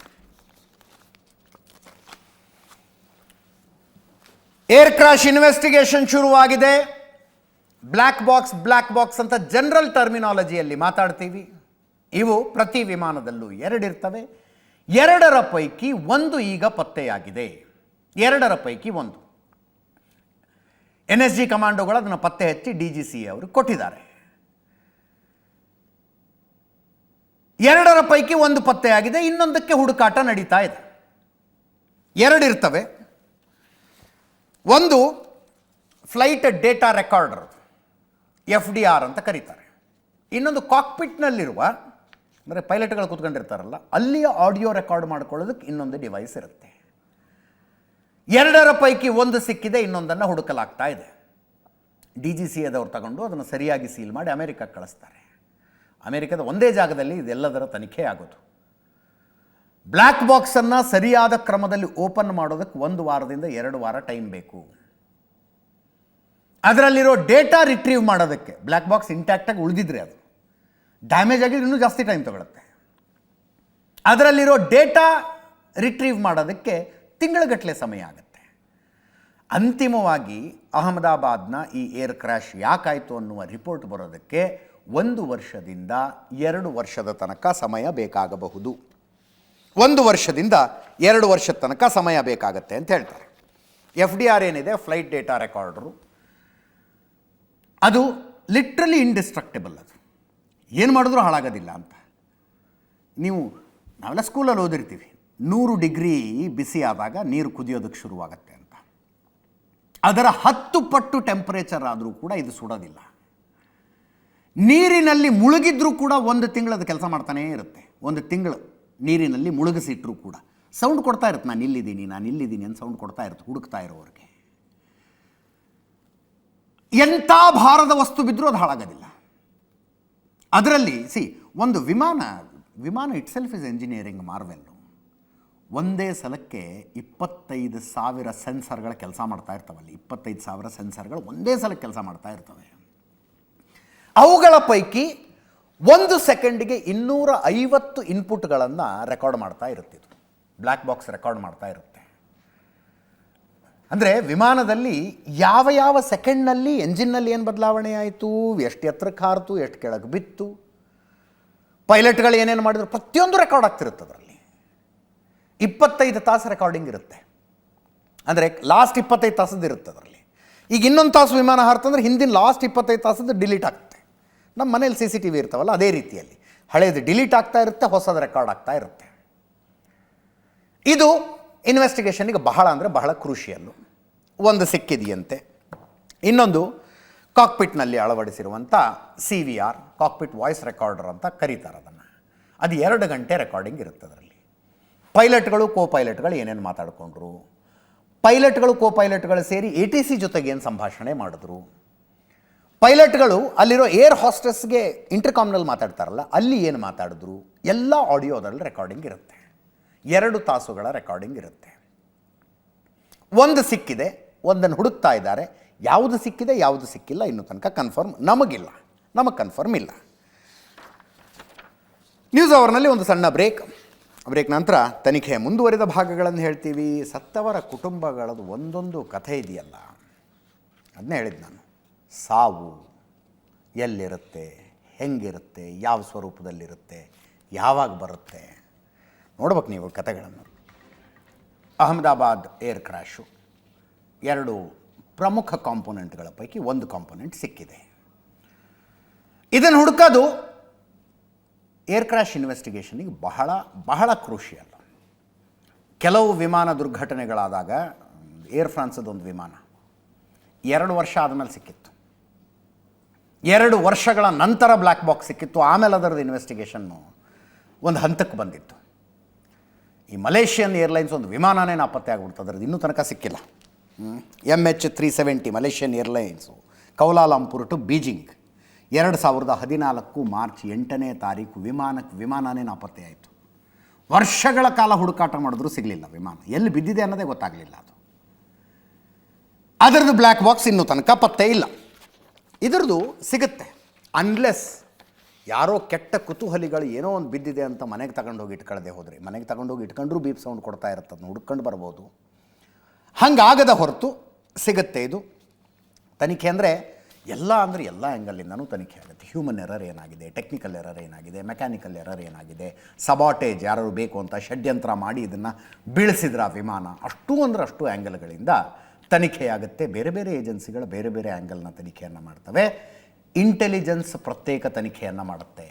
ಏರ್ ಕ್ರಾಶ್ ಇನ್ವೆಸ್ಟಿಗೇಷನ್ ಶುರುವಾಗಿದೆ. ಬ್ಲ್ಯಾಕ್ ಬಾಕ್ಸ್ ಅಂತ ಜನರಲ್ ಟರ್ಮಿನಾಲಜಿಯಲ್ಲಿ ಮಾತಾಡ್ತೀವಿ. ಇವು ಪ್ರತಿ ವಿಮಾನದಲ್ಲೂ 2 ಇರ್ತವೆ. 2ರ ಪೈಕಿ 1 ಈಗ ಪತ್ತೆಯಾಗಿದೆ. 2ರ ಪೈಕಿ 1 NSG ಕಮಾಂಡೋಗಳು ಅದನ್ನು ಪತ್ತೆ ಹಚ್ಚಿ DGCA ಅವರು ಕೊಟ್ಟಿದ್ದಾರೆ. 2ರ ಪೈಕಿ 1 ಪತ್ತೆಯಾಗಿದೆ, ಇನ್ನೊಂದಕ್ಕೆ ಹುಡುಕಾಟ ನಡೀತಾ ಇದೆ. 2 ಇರ್ತವೆ. ಒಂದು ಫ್ಲೈಟ್ ಡೇಟಾ ರೆಕಾರ್ಡರ್, FDR ಅಂತ ಕರೀತಾರೆ. ಇನ್ನೊಂದು ಕಾಕ್ಪಿಟ್ನಲ್ಲಿರುವ, ಅಂದರೆ ಪೈಲಟ್ಗಳು ಕೂತ್ಕೊಂಡಿರ್ತಾರಲ್ಲ, ಅಲ್ಲಿಯ ಆಡಿಯೋ ರೆಕಾರ್ಡ್ ಮಾಡ್ಕೊಳ್ಳೋದಕ್ಕೆ ಇನ್ನೊಂದು ಡಿವೈಸ್ ಇರುತ್ತೆ. 2ರ ಪೈಕಿ 1 ಸಿಕ್ಕಿದೆ, ಇನ್ನೊಂದನ್ನು ಹುಡುಕಲಾಗ್ತಾ ಇದೆ. DGCAದವ್ರು ತಗೊಂಡು ಅದನ್ನು ಸರಿಯಾಗಿ ಸೀಲ್ ಮಾಡಿ ಅಮೆರಿಕಕ್ಕೆ ಕಳಿಸ್ತಾರೆ. ಅಮೆರಿಕದ ಒಂದೇ ಜಾಗದಲ್ಲಿ ಇದೆಲ್ಲದರ ತನಿಖೆ ಆಗೋದು. ಬ್ಲ್ಯಾಕ್ ಬಾಕ್ಸನ್ನು ಸರಿಯಾದ ಕ್ರಮದಲ್ಲಿ ಓಪನ್ ಮಾಡೋದಕ್ಕೆ 1 ವಾರದಿಂದ 2 ವಾರ ಟೈಮ್ ಬೇಕು. ಅದರಲ್ಲಿರೋ ಡೇಟಾ ರಿಟ್ರೀವ್ ಮಾಡೋದಕ್ಕೆ, ಬ್ಲ್ಯಾಕ್ ಬಾಕ್ಸ್ ಇಂಟ್ಯಾಕ್ಟಾಗಿ ಉಳಿದಿದ್ರೆ ಅದು ಡ್ಯಾಮೇಜ್ ಆಗಿದ್ರೆ ಇನ್ನೂ ಜಾಸ್ತಿ ಟೈಮ್ ತಗೊಳುತ್ತೆ. ಅದರಲ್ಲಿರೋ ಡೇಟಾ ರಿಟ್ರೀವ್ ಮಾಡೋದಕ್ಕೆ ತಿಂಗಳಗಟ್ಟಲೆ ಸಮಯ ಆಗುತ್ತೆ. ಅಂತಿಮವಾಗಿ ಅಹಮದಾಬಾದ್ನ ಈ ಏರ್ ಕ್ರ್ಯಾಶ್ ಯಾಕಾಯಿತು ಅನ್ನುವ ರಿಪೋರ್ಟ್ ಬರೋದಕ್ಕೆ 1 ವರ್ಷದಿಂದ 2 ವರ್ಷದ ತನಕ ಸಮಯ ಬೇಕಾಗಬಹುದು. 1 ವರ್ಷದಿಂದ 2 ವರ್ಷದ ತನಕ ಸಮಯ ಬೇಕಾಗತ್ತೆ ಅಂತ ಹೇಳ್ತಾರೆ. FDR ಏನಿದೆ, ಫ್ಲೈಟ್ ಡೇಟಾ ರೆಕಾರ್ಡರು, ಅದು ಲಿಟ್ರಲಿ ಇಂಡಿಸ್ಟ್ರಕ್ಟಬಲ್. ಅದು ಏನು ಮಾಡಿದ್ರೂ ಹಾಳಾಗೋದಿಲ್ಲ ಅಂತ. ನಾವೆಲ್ಲ ಸ್ಕೂಲಲ್ಲಿ ಓದಿರ್ತೀವಿ, 100 ಡಿಗ್ರಿ ಬಿಸಿ ಆದಾಗ ನೀರು ಕುದಿಯೋದಕ್ಕೆ ಶುರುವಾಗತ್ತೆ ಅಂತ. ಅದರ 10 ಪಟ್ಟು ಟೆಂಪರೇಚರ್ ಆದರೂ ಕೂಡ ಇದು ಸುಡೋದಿಲ್ಲ. ನೀರಿನಲ್ಲಿ ಮುಳುಗಿದ್ರೂ ಕೂಡ 1 ತಿಂಗಳು ಅದು ಕೆಲಸ ಮಾಡ್ತಾನೇ ಇರುತ್ತೆ. 1 ತಿಂಗಳು ನೀರಿನಲ್ಲಿ ಮುಳುಗಿಸಿಟ್ರೂ ಕೂಡ ಸೌಂಡ್ ಕೊಡ್ತಾ ಇರುತ್ತೆ, ನಾನು ಇಲ್ಲಿದ್ದೀನಿ ಅಂತ ಸೌಂಡ್ ಕೊಡ್ತಾ ಇರುತ್ತೆ ಹುಡುಕ್ತಾ ಇರೋರಿಗೆ. ಎಂಥ ಭಾರದ ವಸ್ತು ಬಿದ್ದರೂ ಅದು ಹಾಳಾಗೋದಿಲ್ಲ. ಅದರಲ್ಲಿ ಒಂದು ವಿಮಾನ ಇಟ್ ಸೆಲ್ಫ್ ಇಸ್ ಎಂಜಿನಿಯರಿಂಗ್ ಮಾರ್ವೆಲ್ಲು. ಒಂದೇ ಸಲಕ್ಕೆ 25,000 ಸೆನ್ಸರ್ಗಳ ಕೆಲಸ ಮಾಡ್ತಾ ಇರ್ತಾವಲ್ಲಿ. 25,000 ಸೆನ್ಸರ್ಗಳು ಒಂದೇ ಸಲಕ್ಕೆ ಕೆಲಸ ಮಾಡ್ತಾ ಇರ್ತವೆ. ಅವುಗಳ ಪೈಕಿ 1 ಸೆಕೆಂಡಿಗೆ 250 ಇನ್ಪುಟ್ಗಳನ್ನು ರೆಕಾರ್ಡ್ ಮಾಡ್ತಾ ಇರುತ್ತಿದ್ದು. ಬ್ಲ್ಯಾಕ್ ಬಾಕ್ಸ್ ರೆಕಾರ್ಡ್ ಮಾಡ್ತಾ ಇರುತ್ತೆ. ಅಂದರೆ ವಿಮಾನದಲ್ಲಿ ಯಾವ ಸೆಕೆಂಡ್ನಲ್ಲಿ ಎಂಜಿನ್ನಲ್ಲಿ ಏನು ಬದಲಾವಣೆ ಆಯಿತು, ಎಷ್ಟು ಎತ್ತರಕ್ಕೆ ಹಾರಿತು, ಎಷ್ಟು ಕೆಳಗೆ ಬಿತ್ತು, ಪೈಲಟ್ಗಳು ಏನೇನು ಮಾಡಿದ್ರು, ಪ್ರತಿಯೊಂದು ರೆಕಾರ್ಡ್ ಆಗ್ತಿರುತ್ತೆ. ಅದರಲ್ಲಿ 25 ತಾಸು ರೆಕಾರ್ಡಿಂಗ್ ಇರುತ್ತೆ. ಅಂದರೆ ಲಾಸ್ಟ್ 25 ತಾಸದ್ದು ಇರುತ್ತೆ ಅದರಲ್ಲಿ. ಈಗ ಇನ್ನೊಂದು ತಾಸು ವಿಮಾನ ಹಾರ್ತಂದ್ರೆ ಹಿಂದಿನ ಲಾಸ್ಟ್ 25 ತಾಸದ್ದು ಡಿಲೀಟ್ ಆಗುತ್ತೆ. ನಮ್ಮ ಮನೇಲಿ CCTV ಇರ್ತಾವಲ್ಲ, ಅದೇ ರೀತಿಯಲ್ಲಿ ಹಳೇದು ಡಿಲೀಟ್ ಆಗ್ತಾ ಇರುತ್ತೆ, ಹೊಸದು ರೆಕಾರ್ಡ್ ಆಗ್ತಾ ಇರುತ್ತೆ. ಇದು ಇನ್ವೆಸ್ಟಿಗೇಷನ್ಗೆ ಬಹಳ ಅಂದರೆ ಬಹಳ ಕ್ರೂಷಿಯಲ್ಲು. ಒಂದು ಸಿಕ್ಕಿದೆಯಂತೆ. ಇನ್ನೊಂದು ಕಾಕ್ಪಿಟ್ನಲ್ಲಿ ಅಳವಡಿಸಿರುವಂಥ CVR, ಕಾಕ್ಪಿಟ್ ವಾಯ್ಸ್ ರೆಕಾರ್ಡರ್ ಅಂತ ಕರೀತಾರೆ ಅದನ್ನು. ಅದು 2 ಗಂಟೆ ರೆಕಾರ್ಡಿಂಗ್ ಇರುತ್ತೆ ಅದರಲ್ಲಿ. ಪೈಲಟ್ಗಳು ಕೋ ಪೈಲಟ್ಗಳು ಏನೇನು ಮಾತಾಡಿಕೊಂಡ್ರು, ಪೈಲಟ್ಗಳು ಕೋ ಪೈಲಟ್ಗಳು ಸೇರಿ ATC ಜೊತೆಗೆ ಏನು ಸಂಭಾಷಣೆ ಮಾಡಿದ್ರು, ಪೈಲಟ್ಗಳು ಅಲ್ಲಿರೋ ಏರ್ ಹಾಸ್ಟೆಸ್ಗೆ ಇಂಟರ್ಕಾಮ್ನಲ್ಲಿ ಮಾತಾಡ್ತಾರಲ್ಲ ಅಲ್ಲಿ ಏನು ಮಾತಾಡಿದ್ರು, ಎಲ್ಲ ಆಡಿಯೋದಲ್ಲಿ ರೆಕಾರ್ಡಿಂಗ್ ಇರುತ್ತೆ. 2 ತಾಸುಗಳ ರೆಕಾರ್ಡಿಂಗ್ ಇರುತ್ತೆ. ಒಂದು ಸಿಕ್ಕಿದೆ, ಒಂದನ್ನು ಹುಡುಕ್ತಾ ಇದ್ದಾರೆ. ಯಾವುದು ಸಿಕ್ಕಿದೆ ಯಾವುದು ಸಿಕ್ಕಿಲ್ಲ ಇನ್ನೂ ತನಕ ಕನ್ಫರ್ಮ್ ನಮಗೆ ಕನ್ಫರ್ಮ್ ಇಲ್ಲ. ನ್ಯೂಸ್ ಅವರ್ನಲ್ಲಿ ಒಂದು ಸಣ್ಣ ಬ್ರೇಕ್ ನಂತರ ತನಿಖೆ ಮುಂದುವರಿದ ಭಾಗಗಳನ್ನು ಹೇಳ್ತೀವಿ. ಸತ್ತವರ ಕುಟುಂಬಗಳದ್ದು ಒಂದೊಂದು ಕಥೆ ಇದೆಯಲ್ಲ, ಅದನ್ನೇ ಹೇಳಿದ್ದು ನಾನು. ಸಾವು ಎಲ್ಲಿರುತ್ತೆ, ಹೆಂಗಿರುತ್ತೆ, ಯಾವ ಸ್ವರೂಪದಲ್ಲಿರುತ್ತೆ, ಯಾವಾಗ ಬರುತ್ತೆ, ನೋಡ್ಬೇಕು ನೀವು ಕಥೆಗಳನ್ನು. ಅಹಮದಾಬಾದ್ ಏರ್ ಕ್ರ್ಯಾಶು 2 ಪ್ರಮುಖ ಕಾಂಪೊನೆಂಟ್ಗಳ ಪೈಕಿ ಒಂದು ಕಾಂಪೊನೆಂಟ್ ಸಿಕ್ಕಿದೆ. ಇದನ್ನು ಹುಡುಕೋದು ಏರ್ ಕ್ರ್ಯಾಶ್ ಇನ್ವೆಸ್ಟಿಗೇಷನಿಗೆ ಬಹಳ ಬಹಳ ಕ್ರೂಷಿಯಲ್. ಕೆಲವು ವಿಮಾನ ದುರ್ಘಟನೆಗಳಾದಾಗ ಏರ್ ಫ್ರಾನ್ಸದೊಂದು ವಿಮಾನ 2 ವರ್ಷ ಆದಮೇಲೆ ಸಿಕ್ಕಿತ್ತು. 2 ವರ್ಷಗಳ ನಂತರ ಬ್ಲ್ಯಾಕ್ ಬಾಕ್ಸ್ ಸಿಕ್ಕಿತ್ತು. ಆಮೇಲೆ ಅದರದ್ದು ಇನ್ವೆಸ್ಟಿಗೇಷನ್ನು ಒಂದು ಹಂತಕ್ಕೆ ಬಂದಿತ್ತು. ಈ ಮಲೇಷಿಯನ್ ಏರ್ಲೈನ್ಸ್ ಒಂದು ವಿಮಾನನೇ ನಾಪತ್ತೆ ಆಗ್ಬಿಡ್ತು. ಅದರದ್ದು ಇನ್ನೂ ತನಕ ಸಿಕ್ಕಿಲ್ಲ. MH370 Malaysian airlines Kuala Lumpur to Beijing 2014 March 8ನೇ ತಾರೀಕು ವಿಮಾನನೇ ನಾಪತ್ತೆ ಆಯಿತು. ವರ್ಷಗಳ ಕಾಲ ಹುಡುಕಾಟ ಮಾಡಿದ್ರೂ ಸಿಗಲಿಲ್ಲ. ವಿಮಾನ ಎಲ್ಲಿ ಬಿದ್ದಿದೆ ಅನ್ನೋದೇ ಗೊತ್ತಾಗಲಿಲ್ಲ. ಅದರದ್ದು ಬ್ಲ್ಯಾಕ್ ಬಾಕ್ಸ್ ಇನ್ನೂ ತನಕ ಪತ್ತೆ ಇಲ್ಲ. ಇದರದ್ದು ಸಿಗುತ್ತೆ ಅನ್ಲೆಸ್ ಯಾರೋ ಕೆಟ್ಟ ಕುತೂಹಲಿಗಳು ಏನೋ ಒಂದು ಬಿದ್ದಿದೆ ಅಂತ ಮನೆಗೆ ತಗೊಂಡೋಗಿ ಇಟ್ಕೊಳ್ಳದೆ ಹೋದರೆ, ಮನೆಗೆ ತಗೊಂಡೋಗಿ ಇಟ್ಕೊಂಡ್ರೂ ಬೀಪ್ ಸೌಂಡ್ ಕೊಡ್ತಾ ಇರುತ್ತೆ, ಅದನ್ನ ಹುಡ್ಕೊಂಡು ಬರ್ಬೋದು. ಹಂಗಾಗದ ಹೊರತು ಸಿಗುತ್ತೆ. ಇದು ತನಿಖೆ ಅಂದರೆ ಎಲ್ಲ ಆ್ಯಂಗಲಿಂದನೂ ತನಿಖೆ ಆಗುತ್ತೆ. ಹ್ಯೂಮನ್ ಎರರ್ ಏನಾಗಿದೆ, ಟೆಕ್ನಿಕಲ್ ಎರರ್ ಏನಾಗಿದೆ, ಮೆಕ್ಯಾನಿಕಲ್ ಎರರ್ ಏನಾಗಿದೆ, ಸಬಾಟೇಜ್ ಯಾರು ಬೇಕು ಅಂತ ಷಡ್ಯಂತ್ರ ಮಾಡಿ ಇದನ್ನು ಬೀಳಿಸಿದ್ರ ವಿಮಾನ, ಅಷ್ಟು ಆ್ಯಂಗಲ್ಗಳಿಂದ ತನಿಖೆಯಾಗುತ್ತೆ. ಬೇರೆ ಬೇರೆ ಏಜೆನ್ಸಿಗಳು ಬೇರೆ ಬೇರೆ ಆ್ಯಂಗಲ್ನ ತನಿಖೆಯನ್ನು ಮಾಡ್ತವೆ. ಇಂಟೆಲಿಜೆನ್ಸ್ ಪ್ರತ್ಯೇಕ ತನಿಖೆಯನ್ನು ಮಾಡುತ್ತೆ.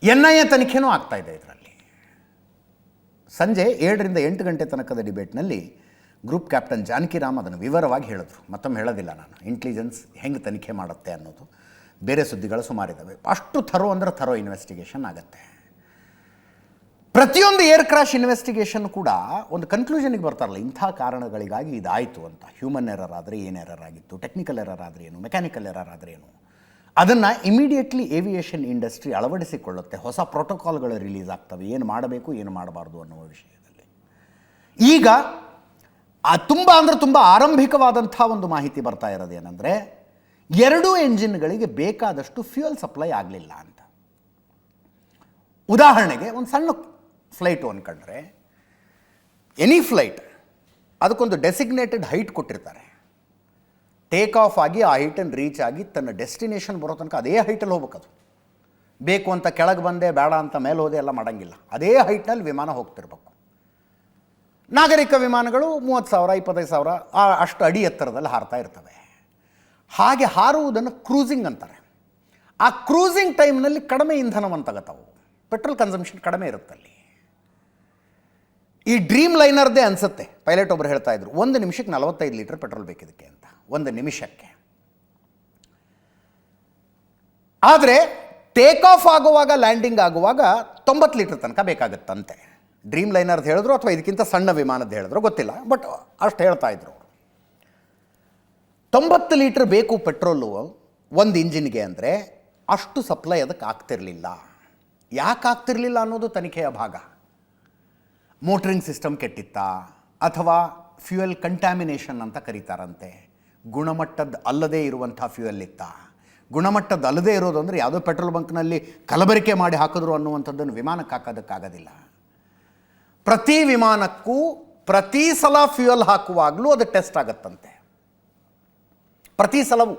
NIA ತನಿಖೆನೂ ಆಗ್ತಾ ಇದೆ. ಇದರಲ್ಲಿ ಸಂಜೆ 7ರಿಂದ 8 ಗಂಟೆ ತನಕದ ಡಿಬೇಟ್ನಲ್ಲಿ ಗ್ರೂಪ್ ಕ್ಯಾಪ್ಟನ್ ಜಾನಕಿರಾಮ್ ಅದನ್ನು ವಿವರವಾಗಿ ಹೇಳಿದ್ರು. ಮತ್ತೊಮ್ಮೆ ಹೇಳೋದಿಲ್ಲ ನಾನು, ಇಂಟೆಲಿಜೆನ್ಸ್ ಹೆಂಗೆ ತನಿಖೆ ಮಾಡುತ್ತೆ ಅನ್ನೋದು. ಬೇರೆ ಸುದ್ದಿಗಳು ಸುಮಾರಿದ್ದಾವೆ. ಅಷ್ಟು ಥರೋ ಇನ್ವೆಸ್ಟಿಗೇಷನ್ ಆಗುತ್ತೆ. ಪ್ರತಿಯೊಂದು ಏರ್ ಕ್ರಾಶ್ ಇನ್ವೆಸ್ಟಿಗೇಷನ್ ಕೂಡ ಒಂದು ಕನ್ಕ್ಲೂಷನ್ಗೆ ಬರ್ತಾರಲ್ಲ, ಇಂಥ ಕಾರಣಗಳಿಗಾಗಿ ಇದಾಯಿತು ಅಂತ. ಹ್ಯೂಮನ್ ಎರರ್ ಆದರೆ ಏನು ಎರರ್ ಆಗಿತ್ತು, ಟೆಕ್ನಿಕಲ್ ಎರರ್ ಆದರೆ ಏನು, ಮೆಕ್ಯಾನಿಕಲ್ ಎರರ್ ಆದರೆ ಏನು, ಅದನ್ನು ಇಮಿಡಿಯೇಟ್ಲಿ ಏವಿಯೇಷನ್ ಇಂಡಸ್ಟ್ರಿ ಅಳವಡಿಸಿಕೊಳ್ಳುತ್ತೆ. ಹೊಸ ಪ್ರೋಟೋಕಾಲ್ಗಳು ರಿಲೀಸ್ ಆಗ್ತವೆ, ಏನು ಮಾಡಬೇಕು ಏನು ಮಾಡಬಾರ್ದು ಅನ್ನುವ ವಿಷಯದಲ್ಲಿ. ಈಗ ತುಂಬ ಆರಂಭಿಕವಾದಂಥ ಒಂದು ಮಾಹಿತಿ ಬರ್ತಾ ಇರೋದೇನೆಂದರೆ, 2 ಎಂಜಿನ್ಗಳಿಗೆ ಬೇಕಾದಷ್ಟು ಫ್ಯೂಯಲ್ ಸಪ್ಲೈ ಆಗಲಿಲ್ಲ ಅಂತ. ಉದಾಹರಣೆಗೆ ಒಂದು ಸಣ್ಣ ಫ್ಲೈಟು ಅಂದ್ಕೊಂಡ್ರೆ, ಎನಿ ಫ್ಲೈಟ್ ಅದಕ್ಕೊಂದು ಡೆಸಿಗ್ನೇಟೆಡ್ ಹೈಟ್ ಕೊಟ್ಟಿರ್ತಾರೆ. ಟೇಕ್ ಆಫ್ ಆಗಿ ಆ ಹೈಟನ್ನು ರೀಚ್ ಆಗಿ ತನ್ನ ಡೆಸ್ಟಿನೇಷನ್ ಬರೋ ತನಕ ಅದೇ ಹೈಟಲ್ಲಿ ಹೋಗ್ಬೇಕು. ಅದು ಬೇಕು ಅಂತ ಕೆಳಗೆ ಬಂದೆ, ಬೇಡ ಅಂತ ಮೇಲೆ ಹೋದೆ ಎಲ್ಲ ಮಾಡೋಂಗಿಲ್ಲ. ಅದೇ ಹೈಟ್ನಲ್ಲಿ ವಿಮಾನ ಹೋಗ್ತಿರ್ಬೇಕು. ನಾಗರಿಕ ವಿಮಾನಗಳು 30,000 25,000 ಅಷ್ಟು ಅಡಿ ಎತ್ತರದಲ್ಲಿ ಹಾರ್ತಾ ಇರ್ತವೆ. ಹಾಗೆ ಹಾರುವುದನ್ನು ಕ್ರೂಸಿಂಗ್ ಅಂತಾರೆ. ಆ ಕ್ರೂಸಿಂಗ್ ಟೈಮ್ನಲ್ಲಿ ಕಡಿಮೆ ಇಂಧನವನ್ನು ತಗೋತಾವು, ಪೆಟ್ರೋಲ್ ಕನ್ಸಂಪ್ಷನ್ ಕಡಿಮೆ ಇರುತ್ತಲ್ಲಿ. ಈ ಡ್ರೀಮ್ ಲೈನರ್ದೇ ಅನಿಸುತ್ತೆ. ಪೈಲಟ್ ಒಬ್ಬರು ಹೇಳ್ತಾ ಇದ್ರು, 1 ನಿಮಿಷಕ್ಕೆ 45 ಲೀಟರ್ ಪೆಟ್ರೋಲ್ ಬೇಕಿದ್ದಕ್ಕೆ ಅಂತ, 1 ನಿಮಿಷಕ್ಕೆ. ಆದರೆ ಟೇಕ್ ಆಫ್ ಆಗುವಾಗ, ಲ್ಯಾಂಡಿಂಗ್ ಆಗುವಾಗ 90 ಲೀಟರ್ ತನಕ ಬೇಕಾಗುತ್ತಂತೆ. ಡ್ರೀಮ್ ಲೈನರ್ದು ಹೇಳಿದ್ರು ಅಥವಾ ಇದಕ್ಕಿಂತ ಸಣ್ಣ ವಿಮಾನದ್ದು ಹೇಳಿದ್ರು ಗೊತ್ತಿಲ್ಲ, ಬಟ್ ಅಷ್ಟು ಹೇಳ್ತಾ ಇದ್ರು ಅವರು. 90 ಲೀಟ್ರ್ ಬೇಕು ಪೆಟ್ರೋಲು ಒಂದು ಇಂಜಿನ್ಗೆ ಅಂದರೆ ಅಷ್ಟು ಸಪ್ಲೈ ಅದಕ್ಕೆ ಆಗ್ತಿರಲಿಲ್ಲ. ಯಾಕೆ ಆಗ್ತಿರಲಿಲ್ಲ ಅನ್ನೋದು ತನಿಖೆಯ ಭಾಗ. ಮೋಟ್ರಿಂಗ್ ಸಿಸ್ಟಮ್ ಕೆಟ್ಟಿತ್ತಾ, ಅಥವಾ ಫ್ಯೂಯಲ್ ಕಂಟ್ಯಾಮಿನೇಷನ್ ಅಂತ ಕರೀತಾರಂತೆ, ಗುಣಮಟ್ಟದ ಅಲ್ಲದೇ ಇರುವಂಥ ಫ್ಯೂಯಲ್ ಇತ್ತಾ. ಗುಣಮಟ್ಟದ ಅಲ್ಲದೇ ಇರೋದು ಅಂದರೆ ಯಾವುದೋ ಪೆಟ್ರೋಲ್ ಬಂಕ್ನಲ್ಲಿ ಕಲಬೆರಕೆ ಮಾಡಿ ಹಾಕಿದ್ರು ಅನ್ನುವಂಥದ್ದನ್ನು ವಿಮಾನಕ್ಕೆ ಹಾಕೋದಕ್ಕಾಗೋದಿಲ್ಲ. ಪ್ರತಿ ವಿಮಾನಕ್ಕೂ ಪ್ರತಿ ಸಲ ಫ್ಯೂಯಲ್ ಹಾಕುವಾಗಲೂ ಅದು ಟೆಸ್ಟ್ ಆಗುತ್ತಂತೆ. ಪ್ರತಿ ಸಲವೂ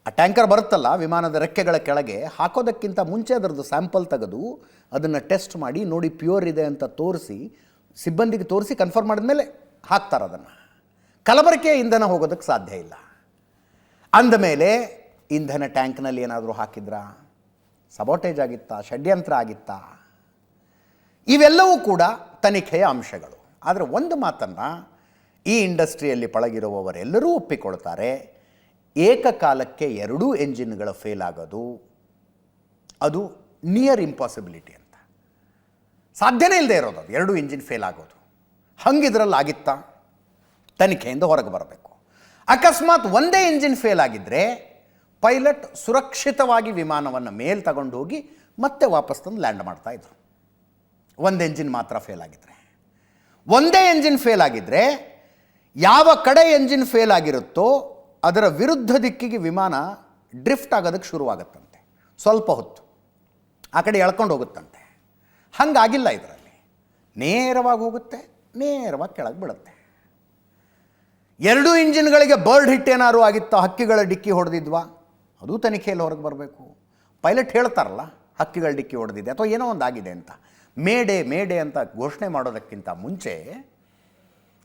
ಆ ಟ್ಯಾಂಕರ್ ಬರುತ್ತಲ್ಲ ವಿಮಾನದ ರೆಕ್ಕೆಗಳ ಕೆಳಗೆ, ಹಾಕೋದಕ್ಕಿಂತ ಮುಂಚೆ ಅದರದ್ದು ಸ್ಯಾಂಪಲ್ ತೆಗೆದು ಅದನ್ನು ಟೆಸ್ಟ್ ಮಾಡಿ ನೋಡಿ ಪ್ಯೂರ್ ಇದೆ ಅಂತ ತೋರಿಸಿ ಸಿಬ್ಬಂದಿಗೆ ತೋರಿಸಿ ಕನ್ಫರ್ಮ್ ಮಾಡಿದ್ಮೇಲೆ ಹಾಕ್ತಾರೆ ಅದನ್ನು. ಕಲಬೆರಕೆ ಇಂಧನ ಹೋಗೋದಕ್ಕೆ ಸಾಧ್ಯ ಇಲ್ಲ. ಅಂದಮೇಲೆ ಇಂಧನ ಟ್ಯಾಂಕ್ನಲ್ಲಿ ಏನಾದರೂ ಹಾಕಿದ್ರಾ, ಸಬೋಟೇಜ್ ಆಗಿತ್ತಾ, ಷಡ್ಯಂತ್ರ ಆಗಿತ್ತಾ, ಇವೆಲ್ಲವೂ ಕೂಡ ತನಿಖೆಯ ಅಂಶಗಳು. ಆದರೆ ಒಂದು ಮಾತನ್ನು ಈ ಇಂಡಸ್ಟ್ರಿಯಲ್ಲಿ ಪಳಗಿರುವವರೆಲ್ಲರೂ ಒಪ್ಪಿಕೊಳ್ತಾರೆ, ಏಕಕಾಲಕ್ಕೆ 2 ಎಂಜಿನ್ಗಳ ಫೇಲ್ ಆಗೋದು ಅದು ನಿಯರ್ ಇಂಪಾಸಿಬಿಲಿಟಿ ಅಂತ. ಸಾಧ್ಯನೇ ಇಲ್ಲದೆ ಇರೋದು ಅದು 2 ಇಂಜಿನ್ ಫೇಲ್ ಆಗೋದು. ಹಂಗಿದ್ರಲ್ಲಿ ಆಗಿತ್ತಾ? ತನಿಖೆಯಿಂದ ಹೊರಗೆ ಬರಬೇಕು. ಅಕಸ್ಮಾತ್ ಒಂದೇ ಇಂಜಿನ್ ಫೇಲ್ ಆಗಿದ್ದರೆ ಪೈಲಟ್ ಸುರಕ್ಷಿತವಾಗಿ ವಿಮಾನವನ್ನು ಮೇಲೆ ತಗೊಂಡು ಹೋಗಿ ಮತ್ತೆ ವಾಪಸ್ ತಂದು ಲ್ಯಾಂಡ್ ಮಾಡ್ತಾಯಿದ್ರು. ಒಂದು ಎಂಜಿನ್ ಮಾತ್ರ ಫೇಲ್ ಆಗಿದ್ದರೆ. ಒಂದೇ ಎಂಜಿನ್ ಫೇಲ್ ಆಗಿದ್ದರೆ ಯಾವ ಕಡೆ ಎಂಜಿನ್ ಫೇಲ್ ಆಗಿರುತ್ತೋ ಅದರ ವಿರುದ್ಧ ದಿಕ್ಕಿಗೆ ವಿಮಾನ ಡ್ರಿಫ್ಟ್ ಆಗೋದಕ್ಕೆ ಶುರುವಾಗುತ್ತಂತೆ. ಸ್ವಲ್ಪ ಹೊತ್ತು ಆ ಕಡೆ ಎಳ್ಕೊಂಡು ಹೋಗುತ್ತಂತೆ. ಹಾಗಾಗಿಲ್ಲ ಇದರಲ್ಲಿ. ನೇರವಾಗಿ ಹೋಗುತ್ತೆ, ನೇರವಾಗಿ ಕೆಳಗೆ ಬಿಡುತ್ತೆ. 2 ಇಂಜಿನ್ಗಳಿಗೆ ಬರ್ಡ್ ಹಿಟ್ ಏನಾದ್ರು ಆಗಿತ್ತೋ, ಹಕ್ಕಿಗಳ ಡಿಕ್ಕಿ ಹೊಡೆದಿದ್ವಾ, ಅದು ತನಿಖೆಯಲ್ಲಿ ಹೊರಗೆ ಬರಬೇಕು. ಪೈಲಟ್ ಹೇಳ್ತಾರಲ್ಲ ಹಕ್ಕಿಗಳ ಡಿಕ್ಕಿ ಹೊಡೆದಿದೆ ಅಥವಾ ಏನೋ ಒಂದು ಆಗಿದೆ ಅಂತ. ಮೇಡೆ ಅಂತ ಘೋಷಣೆ ಮಾಡೋದಕ್ಕಿಂತ ಮುಂಚೆ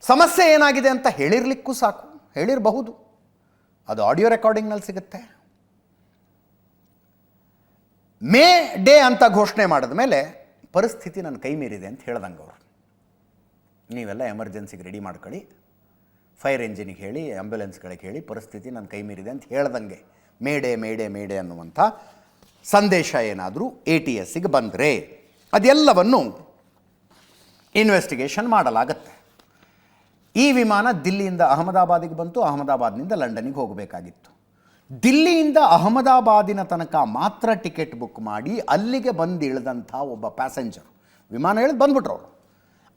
ಸಮಸ್ಯೆ ಏನಾಗಿದೆ ಅಂತ ಹೇಳಿರ್ಲಿಕ್ಕೂ ಸಾಕು, ಹೇಳಿರಬಹುದು. ಅದು ಆಡಿಯೋ ರೆಕಾರ್ಡಿಂಗ್ನಲ್ಲಿ ಸಿಗುತ್ತೆ. ಡೇ ಅಂತ ಘೋಷಣೆ ಮಾಡಿದ ಮೇಲೆ ಪರಿಸ್ಥಿತಿ ನನ್ನ ಕೈ ಮೀರಿದೆ ಅಂತ ಹೇಳ್ದಂಗೆ ಅವರು, ನೀವೆಲ್ಲ ಎಮರ್ಜೆನ್ಸಿಗೆ ರೆಡಿ ಮಾಡ್ಕೊಳ್ಳಿ, ಫೈರ್ ಎಂಜಿನಿಗೆ ಹೇಳಿ, ಆಂಬ್ಯುಲೆನ್ಸ್ಗಳಿಗೆ ಹೇಳಿ, ಪರಿಸ್ಥಿತಿ ನನ್ನ ಕೈ ಮೀರಿದೆ ಅಂತ ಹೇಳ್ದಂಗೆ ಮೇಡೆ ಅನ್ನುವಂಥ ಸಂದೇಶ ಏನಾದರೂ ATSಗೆ ಬಂದರೆ ಅದೆಲ್ಲವನ್ನು ಇನ್ವೆಸ್ಟಿಗೇಷನ್ ಮಾಡಲಾಗತ್ತೆ. ಈ ವಿಮಾನ ದಿಲ್ಲಿಯಿಂದ ಅಹಮದಾಬಾದಿಗೆ ಬಂತು, ಅಹಮದಾಬಾದ್ನಿಂದ ಲಂಡನ್ನಿಗೆ ಹೋಗಬೇಕಾಗಿತ್ತು. ದಿಲ್ಲಿಯಿಂದ ಅಹಮದಾಬಾದಿನ ತನಕ ಮಾತ್ರ ಟಿಕೆಟ್ ಬುಕ್ ಮಾಡಿ ಅಲ್ಲಿಗೆ ಬಂದು ಇಳಿದಂಥ ಒಬ್ಬ ಪ್ಯಾಸೆಂಜರ್, ವಿಮಾನ ಇಳಿದು ಬಂದ್ಬಿಟ್ರು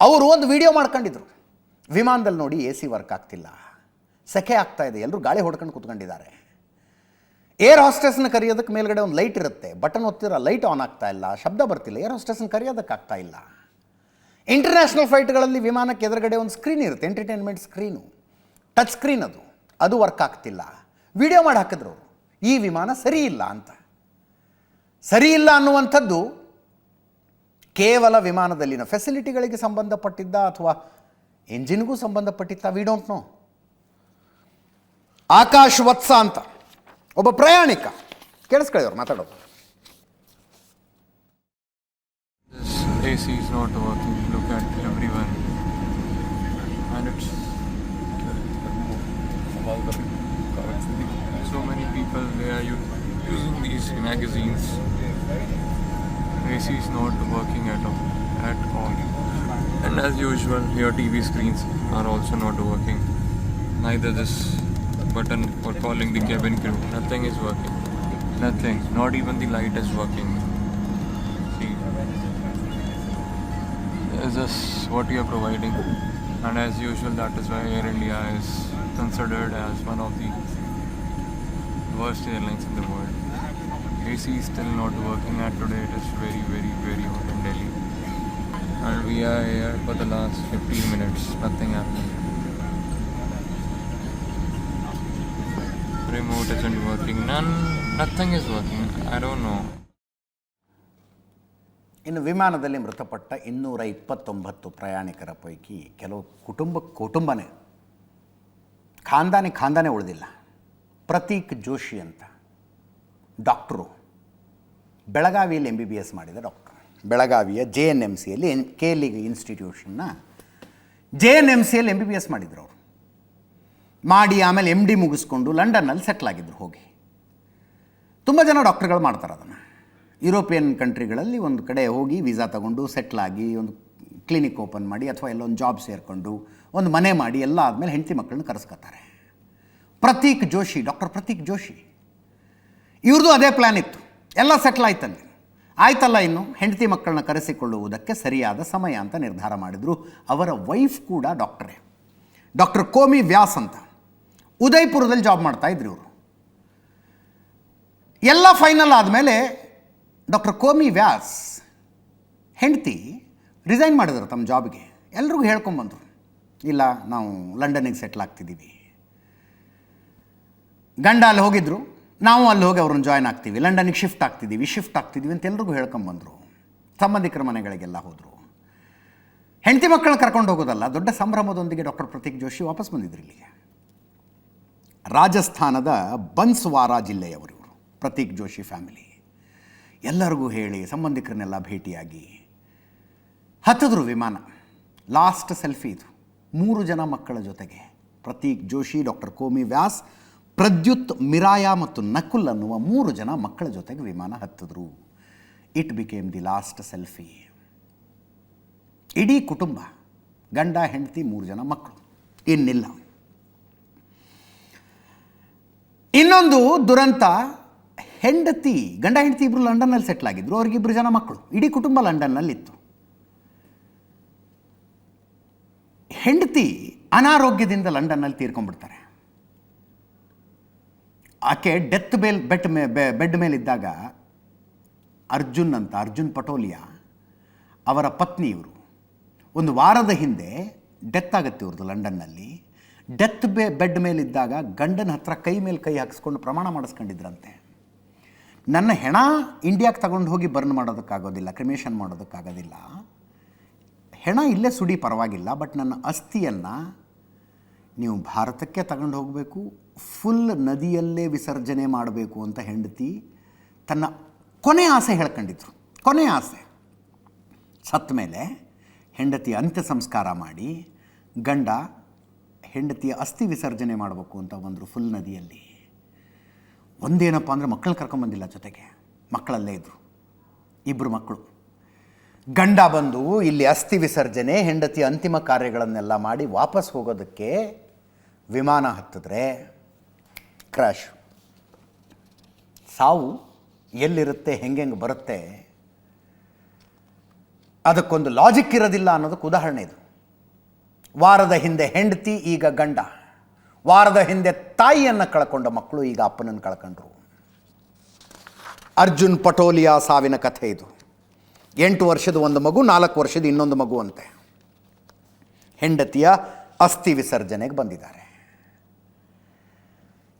ಅವರು ಒಂದು ವಿಡಿಯೋ ಮಾಡ್ಕೊಂಡಿದ್ರು. ವಿಮಾನದಲ್ಲಿ ನೋಡಿ AC ವರ್ಕ್ ಆಗ್ತಿಲ್ಲ, ಸೆಕೆ ಆಗ್ತಾ ಇದೆ, ಎಲ್ಲರೂ ಗಾಳಿ ಹೊಡ್ಕೊಂಡು ಕೂತ್ಕೊಂಡಿದ್ದಾರೆ. ಏರ್ ಹಾಸ್ಟೆಸ್ನ ಕರೆಯೋದಕ್ಕೆ ಮೇಲ್ಗಡೆ ಒಂದು ಲೈಟ್ ಇರುತ್ತೆ, ಬಟನ್ ಒತ್ತಿರೋ ಲೈಟ್ ಆನ್ ಆಗ್ತಾ ಇಲ್ಲ, ಶಬ್ದ ಬರ್ತಿಲ್ಲ, ಏರ್ ಹಾಸ್ಟೆಸ್ನ ಕರೆಯೋದಕ್ಕಾಗ್ತಾ ಇಲ್ಲ. ಇಂಟರ್ನ್ಯಾಷನಲ್ ಫ್ಲೈಟ್ಗಳಲ್ಲಿ ವಿಮಾನಕ್ಕೆ ಎದುರುಗಡೆ ಒಂದು ಸ್ಕ್ರೀನ್ ಇರುತ್ತೆ, ಎಂಟರ್ಟೈನ್ಮೆಂಟ್ ಸ್ಕ್ರೀನು, ಟಚ್ ಸ್ಕ್ರೀನ್, ಅದು ವರ್ಕ್ ಆಗ್ತಿಲ್ಲ. ವಿಡಿಯೋ ಮಾಡಿ ಹಾಕಿದ್ರು ಅವರು, ಈ ವಿಮಾನ ಸರಿ ಇಲ್ಲ ಅಂತ. ಸರಿ ಇಲ್ಲ ಅನ್ನುವಂಥದ್ದು ಕೇವಲ ವಿಮಾನದಲ್ಲಿನ ಫೆಸಿಲಿಟಿಗಳಿಗೆ ಸಂಬಂಧಪಟ್ಟಿದ್ದ ಅಥವಾ ಎಂಜಿನ್ಗೂ ಸಂಬಂಧಪಟ್ಟಿದ್ದ, ವಿ ಡೋಂಟ್ ನೋ. ಆಕಾಶ್ ವತ್ಸ ಅಂತ ಒಬ್ಬ ಪ್ರಯಾಣಿಕ, ಕೇಳಿಸ್ಕೊಳ್ಳಿ ಅವ್ರು ಮಾತಾಡೋದು. AC is not working. Look at everyone, and it's so many people they are using these magazines. AC is not working at all. And as usual, your TV screens are also not working. Neither this button for calling the cabin crew. Nothing is working. Nothing. Not even the light is working. See. Is this what you are providing? And as usual, that is why Air India is considered as one of the worst airlines in the world. AC is still not working, and today it is very, very, very hot in Delhi. And we are here for the last 15 minutes. Nothing happened. Remote isn't working. Nothing is working. I don't know. ಇನ್ನು ವಿಮಾನದಲ್ಲಿ ಮೃತಪಟ್ಟ 229 ಪ್ರಯಾಣಿಕರ ಪೈಕಿ ಕೆಲವು ಕುಟುಂಬನೇ ಖಾಂದಾನೆ ಉಳಿದಿಲ್ಲ. ಪ್ರತೀಕ್ ಜೋಶಿ ಅಂತ doctor, ಬೆಳಗಾವಿಯಲ್ಲಿ MBBS ಮಾಡಿದ ಡಾಕ್ಟ್ರು. ಬೆಳಗಾವಿಯ JNMCಯಲ್ಲಿ KLIG ಇನ್ಸ್ಟಿಟ್ಯೂಷನ್ನ JNMCಯಲ್ಲಿ MBBS ಮಾಡಿದ್ರು ಅವರು. ಮಾಡಿ ಆಮೇಲೆ MD ಮುಗಿಸ್ಕೊಂಡು ಲಂಡನ್ನಲ್ಲಿ ಸೆಟ್ಲ್ ಆಗಿದ್ರು ಹೋಗಿ. ತುಂಬ ಜನ ಡಾಕ್ಟ್ರುಗಳು ಮಾಡ್ತಾರೆ ಅದನ್ನು. ಯುರೋಪಿಯನ್ ಕಂಟ್ರಿಗಳಲ್ಲಿ ಒಂದು ಕಡೆ ಹೋಗಿ ವೀಸಾ ತಗೊಂಡು ಸೆಟ್ಲಾಗಿ ಒಂದು ಕ್ಲಿನಿಕ್ ಓಪನ್ ಮಾಡಿ ಅಥವಾ ಎಲ್ಲೊಂದು ಜಾಬ್ ಸೇರಿಕೊಂಡು ಒಂದು ಮನೆ ಮಾಡಿ ಎಲ್ಲ ಆದಮೇಲೆ ಹೆಂಡತಿ ಮಕ್ಕಳನ್ನ ಕರೆಸ್ಕೊತಾರೆ. ಪ್ರತೀಕ್ ಜೋಶಿ, ಡಾಕ್ಟರ್ ಪ್ರತೀಕ್ ಜೋಶಿ, ಇವ್ರದ್ದು ಅದೇ ಪ್ಲ್ಯಾನ್ ಇತ್ತು. ಎಲ್ಲ ಸೆಟ್ಲ್ ಆಯ್ತಲ್ಲಿ. ಆಯ್ತಲ್ಲ, ಇನ್ನು ಹೆಂಡತಿ ಮಕ್ಕಳನ್ನ ಕರೆಸಿಕೊಳ್ಳುವುದಕ್ಕೆ ಸರಿಯಾದ ಸಮಯ ಅಂತ ನಿರ್ಧಾರ ಮಾಡಿದರು. ಅವರ ವೈಫ್ ಕೂಡ ಡಾಕ್ಟರೇ, ಡಾಕ್ಟರ್ ಕೋಮಿ ವ್ಯಾಸ್ ಅಂತ, ಉದಯ್ಪುರದಲ್ಲಿ ಜಾಬ್ ಮಾಡ್ತಾಯಿದ್ರು ಇವರು. ಎಲ್ಲ ಫೈನಲ್ ಆದಮೇಲೆ ಡಾಕ್ಟರ್ ಕೋಮಿ ವ್ಯಾಸ್ ಹೆಂಡತಿ ರಿಸೈನ್ ಮಾಡಿದ್ರು ತಮ್ಮ ಜಾಬ್ಗೆ. ಎಲ್ರಿಗೂ ಹೇಳ್ಕೊಂಬಂದರು, ಇಲ್ಲ ನಾವು ಲಂಡನ್ನಿಗೆ ಸೆಟ್ಲ್ ಆಗ್ತಿದ್ದೀವಿ. ಗಂಡ ಅಲ್ಲಿ ಹೋಗಿದ್ರು, ನಾವು ಅಲ್ಲಿ ಹೋಗಿ ಅವ್ರನ್ನ ಜಾಯ್ನ್ ಆಗ್ತೀವಿ, ಲಂಡನ್ನಿಗೆ ಶಿಫ್ಟ್ ಆಗ್ತಿದ್ದೀವಿ ಅಂತ ಎಲ್ರಿಗೂ ಹೇಳ್ಕೊಂಬಂದರು. ಸಂಬಂಧಿಕರ ಮನೆಗಳಿಗೆಲ್ಲ ಹೋದರು. ಹೆಂಡತಿ ಮಕ್ಕಳನ್ನ ಕರ್ಕೊಂಡು ಹೋಗೋದಲ್ಲ, ದೊಡ್ಡ ಸಂಭ್ರಮದೊಂದಿಗೆ ಡಾಕ್ಟರ್ ಪ್ರತೀಕ್ ಜೋಶಿ ವಾಪಸ್ ಬಂದಿದ್ರು ಇಲ್ಲಿಗೆ. ರಾಜಸ್ಥಾನದ ಬನ್ಸ್ವಾರ ಜಿಲ್ಲೆಯವರು ಇವರು, ಪ್ರತೀಕ್ ಜೋಶಿ ಫ್ಯಾಮಿಲಿ. ಎಲ್ಲರಿಗೂ ಹೇಳಿ, ಸಂಬಂಧಿಕರನ್ನೆಲ್ಲ ಭೇಟಿಯಾಗಿ ಹತ್ತಿದ್ರು ವಿಮಾನ. ಲಾಸ್ಟ್ ಸೆಲ್ಫಿ ಇದು, 3 ಜನ ಮಕ್ಕಳ ಜೊತೆಗೆ. ಪ್ರತೀಕ್ ಜೋಶಿ, ಡಾಕ್ಟರ್ ಕೋಮಿ ವ್ಯಾಸ್, ಪ್ರದ್ಯುತ್, ಮಿರಾಯಾ ಮತ್ತು ನಕುಲ್ ಅನ್ನುವ 3 ಜನ ಮಕ್ಕಳ ಜೊತೆಗೆ ವಿಮಾನ ಹತ್ತಿದ್ರು. It became the last selfie. ಇಡೀ ಕುಟುಂಬ, ಗಂಡ ಹೆಂಡತಿ 3 ಜನ ಮಕ್ಕಳು, ಇನ್ನಿಲ್ಲ. ಇನ್ನೊಂದು ದುರಂತ, ಗಂಡ ಹೆಂಡತಿ ಇಬ್ಬರು ಲಂಡನ್ನಲ್ಲಿ ಸೆಟ್ಲ್ ಆಗಿದ್ರು. ಅವ್ರಿಗೆ 2 ಜನ ಮಕ್ಕಳು, ಇಡೀ ಕುಟುಂಬ ಲಂಡನ್ನಲ್ಲಿತ್ತು. ಹೆಂಡತಿ ಅನಾರೋಗ್ಯದಿಂದ ಲಂಡನ್ನಲ್ಲಿ ತೀರ್ಕೊಂಡ್ಬಿಡ್ತಾರೆ. ಆಕೆ ಬೆಡ್ ಮೇಲಿದ್ದಾಗ ಅರ್ಜುನ್ ಪಟೋಲಿಯಾ ಅವರ ಪತ್ನಿ ಇವರು. 1 ವಾರದ ಹಿಂದೆ ಡೆತ್ ಆಗುತ್ತೆ ಇವ್ರದ್ದು ಲಂಡನ್ನಲ್ಲಿ. ಬೆಡ್ ಮೇಲಿದ್ದಾಗ ಗಂಡನ ಹತ್ರ ಕೈ ಮೇಲೆ ಕೈ ಹಾಕಿಸ್ಕೊಂಡು ಪ್ರಮಾಣ ಮಾಡಿಸ್ಕೊಂಡಿದ್ರಂತೆ, ನನ್ನ ಹೆಣ ಇಂಡಿಯಾಕ್ಕೆ ತಗೊಂಡು ಹೋಗಿ ಬರ್ನ್ ಮಾಡೋದಕ್ಕಾಗೋದಿಲ್ಲ, ಕ್ರಿಮೇಷನ್ ಮಾಡೋದಕ್ಕಾಗೋದಿಲ್ಲ, ಹೆಣ ಇಲ್ಲೇ ಸುಡಿ ಪರವಾಗಿಲ್ಲ, ಬಟ್ ನನ್ನ ಅಸ್ಥಿಯನ್ನು ನೀವು ಭಾರತಕ್ಕೆ ತಗೊಂಡು ಹೋಗಬೇಕು, ಫುಲ್ ನದಿಯಲ್ಲೇ ವಿಸರ್ಜನೆ ಮಾಡಬೇಕು ಅಂತ ಹೆಂಡತಿ ತನ್ನ ಕೊನೆ ಆಸೆ ಹೇಳ್ಕೊಂಡಿದ್ರು. ಕೊನೆ ಆಸೆ. ಸತ್ತ ಮೇಲೆ ಹೆಂಡತಿಯ ಅಂತ್ಯ ಸಂಸ್ಕಾರ ಮಾಡಿ ಗಂಡ ಹೆಂಡತಿಯ ಅಸ್ಥಿ ವಿಸರ್ಜನೆ ಮಾಡಬೇಕು ಅಂತ ಬಂದರು ಫುಲ್ ನದಿಯಲ್ಲಿ. ಒಂದೇನಪ್ಪ ಅಂದರೆ ಮಕ್ಕಳನ್ನ ಕರ್ಕೊಂಬಂದಿಲ್ಲ ಜೊತೆಗೆ, ಮಕ್ಕಳಲ್ಲೇ ಇದ್ದರು, 2 ಮಕ್ಕಳು. ಗಂಡ ಬಂದು ಇಲ್ಲಿ ಅಸ್ಥಿ ವಿಸರ್ಜನೆ, ಹೆಂಡತಿಯ ಅಂತಿಮ ಕಾರ್ಯಗಳನ್ನೆಲ್ಲ ಮಾಡಿ ವಾಪಸ್ ಹೋಗೋದಕ್ಕೆ ವಿಮಾನ ಹತ್ತಿದ್ರೆ ಕ್ರ್ಯಾಶ್. ಸಾವು ಎಲ್ಲಿರುತ್ತೆ, ಹೆಂಗೆ ಬರುತ್ತೆ, ಅದಕ್ಕೊಂದು ಲಾಜಿಕ್ ಇರೋದಿಲ್ಲ ಅನ್ನೋದಕ್ಕೆ ಉದಾಹರಣೆ ಇದು. ವಾರದ ಹಿಂದೆ ಹೆಂಡತಿ, ಈಗ ಗಂಡ. ವಾರದ ಹಿಂದೆ ತಾಯಿಯನ್ನು ಕಳ್ಕೊಂಡ ಮಕ್ಕಳು ಈಗ ಅಪ್ಪನನ್ನು ಕಳ್ಕೊಂಡ್ರು. ಅರ್ಜುನ್ ಪಟೋಲಿಯಾ ಸಾವಿನ ಕಥೆ ಇದು. 8 ವರ್ಷದ ಒಂದು ಮಗು, 4 ವರ್ಷದ ಇನ್ನೊಂದು ಮಗು ಅಂತೆ. ಹೆಂಡತಿಯ ಅಸ್ಥಿ ವಿಸರ್ಜನೆಗೆ ಬಂದಿದ್ದಾರೆ.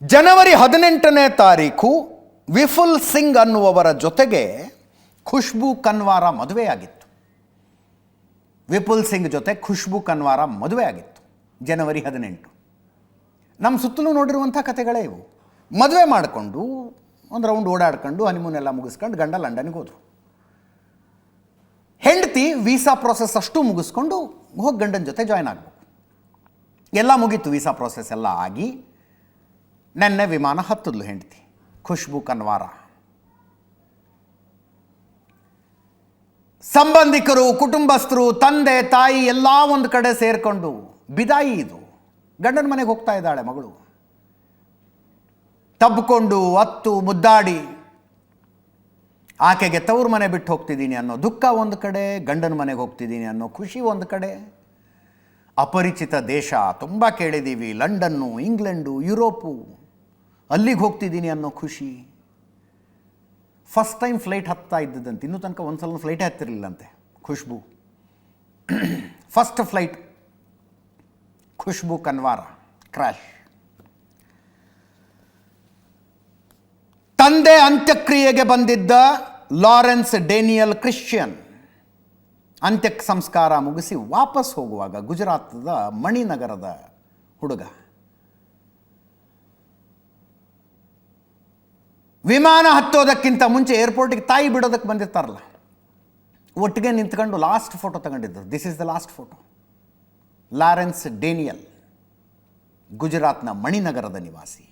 ಜನವರಿ 18ನೇ ತಾರೀಕು ವಿಪುಲ್ ಸಿಂಗ್ ಅನ್ನುವವರ ಜೊತೆಗೆ ಖುಷ್ಬೂ ಕನ್ವಾರ ಮದುವೆಯಾಗಿತ್ತು. ವಿಪುಲ್ ಸಿಂಗ್ ಜೊತೆ ಖುಷ್ಬೂ ಕನ್ವಾರ ಮದುವೆ ಆಗಿತ್ತು ಜನವರಿ 18. ನಮ್ಮ ಸುತ್ತಲೂ ನೋಡಿರುವಂಥ ಕಥೆಗಳೇ ಇವು. ಮದುವೆ ಮಾಡಿಕೊಂಡು ಒಂದು ರೌಂಡ್ ಓಡಾಡ್ಕೊಂಡು ಹನಿಮೂನ್ ಎಲ್ಲ ಮುಗಿಸ್ಕೊಂಡು ಗಂಡ ಲಂಡನ್ಗೆ ಹೋದರು. ಹೆಂಡತಿ ವೀಸಾ ಪ್ರೋಸೆಸ್ ಅಷ್ಟು ಮುಗಿಸ್ಕೊಂಡು ಹೋಗಿ ಗಂಡನ ಜೊತೆ ಜಾಯ್ನ್ ಆಗಬೇಕು. ಎಲ್ಲ ಮುಗೀತು, ವೀಸಾ ಪ್ರೋಸೆಸ್ ಎಲ್ಲ ಆಗಿ ನೆನ್ನೆ ವಿಮಾನ ಹತ್ತಿದ್ಲು ಹೆಂಡತಿ ಖುಷ್ಬೂ ಕನ್ವಾರ. ಸಂಬಂಧಿಕರು, ಕುಟುಂಬಸ್ಥರು, ತಂದೆ ತಾಯಿ ಎಲ್ಲ ಒಂದು ಕಡೆ ಸೇರಿಕೊಂಡು ಬಿದಾಯಿ ಇದು. ಗಂಡನ ಮನೆಗೆ ಹೋಗ್ತಾ ಇದ್ದಾಳೆ ಮಗಳು, ತಬ್ಕೊಂಡು ಅತ್ತು ಮುದ್ದಾಡಿ. ಆಕೆಗೆ ತವ್ರ ಮನೆ ಬಿಟ್ಟು ಹೋಗ್ತಿದ್ದೀನಿ ಅನ್ನೋ ದುಃಖ ಒಂದು ಕಡೆ, ಗಂಡನ ಮನೆಗೆ ಹೋಗ್ತಿದ್ದೀನಿ ಅನ್ನೋ ಖುಷಿ ಒಂದು ಕಡೆ. ಅಪರಿಚಿತ ದೇಶ ತುಂಬ ಕೇಳಿದ್ದೀವಿ, ಲಂಡನ್ನು, ಇಂಗ್ಲೆಂಡು, ಯುರೋಪು, ಅಲ್ಲಿಗೆ ಹೋಗ್ತಿದ್ದೀನಿ ಅನ್ನೋ ಖುಷಿ. ಫಸ್ಟ್ ಟೈಮ್ ಫ್ಲೈಟ್ ಹತ್ತಾ ಇದ್ದಂತೆ, ಇನ್ನೂ ತನಕ ಒಂದು ಸಲ ಫ್ಲೈಟೇ ಹತ್ತಿರಲಿಲ್ಲಂತೆ Khushboo. First flight Khushboo Kanwar crash. ತಂದೆ ಅಂತ್ಯಕ್ರಿಯೆಗೆ ಬಂದಿದ್ದ ಲಾರೆನ್ಸ್ ಡೇನಿಯಲ್ ಕ್ರಿಶ್ಚಿಯನ್ ಅಂತ್ಯ ಸಂಸ್ಕಾರ ಮುಗಿಸಿ ವಾಪಸ್ ಹೋಗುವಾಗ ಗುಜರಾತದ ಮಣಿನಗರದ ಹುಡುಗ ವಿಮಾನ ಹತ್ತೋದಕ್ಕಿಂತ ಮುಂಚೆ ಏರ್ಪೋರ್ಟಿಗೆ ತಾಯಿ ಬಿಡೋದಕ್ಕೆ ಬಂದಿರ್ತಾರಲ್ಲ, ಒಟ್ಟಿಗೆ ನಿಂತ್ಕೊಂಡು ಲಾಸ್ಟ್ ಫೋಟೋ ತಗೊಂಡಿದ್ದರು. This is the last photo. Lawrence Daniel, ಗುಜರಾತ್ನ ಮಣಿನಗರದ ನಿವಾಸಿ.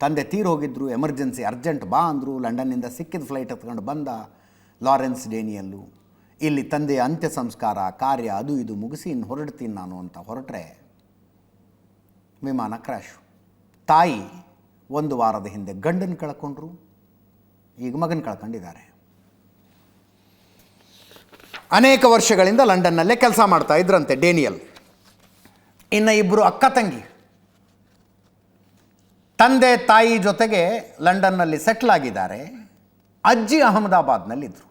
ತಂದೆ ತೀರು ಹೋಗಿದ್ರು, ಎಮರ್ಜೆನ್ಸಿ ಅರ್ಜೆಂಟ್ ಬಾ ಅಂದರು. ಲಂಡನ್ನಿಂದ ಸಿಕ್ಕಿದ ಫ್ಲೈಟ್ ಹತ್ಕೊಂಡು ಬಂದ ಲಾರೆನ್ಸ್ ಡೇನಿಯಲ್ಲು. ಇಲ್ಲಿ ತಂದೆಯ ಅಂತ್ಯ ಸಂಸ್ಕಾರ ಕಾರ್ಯ ಅದು ಇದು ಮುಗಿಸಿ ಇನ್ನು ಹೊರಡ್ತೀನಿ ನಾನು ಅಂತ ಹೊರಟ್ರೆ ವಿಮಾನ ಕ್ರ್ಯಾಶು. ತಾಯಿ 1 ವಾರದ ಹಿಂದೆ ಗಂಡನ ಕಳ್ಕೊಂಡ್ರು, ಈಗ ಮಗನ ಕಳ್ಕೊಂಡಿದ್ದಾರೆ. ಅನೇಕ ವರ್ಷಗಳಿಂದ ಲಂಡನ್ನಲ್ಲೇ ಕೆಲಸ ಮಾಡ್ತಾ ಇದ್ರಂತೆ ಡೇನಿಯಲ್. ಇನ್ನು 2 ಅಕ್ಕ ತಂಗಿ ತಂದೆ ತಾಯಿ ಜೊತೆಗೆ ಲಂಡನ್ನಲ್ಲಿ ಸೆಟ್ಲ್ ಆಗಿದ್ದಾರೆ. ಅಜ್ಜಿ ಅಹಮದಾಬಾದ್ನಲ್ಲಿದ್ದರು.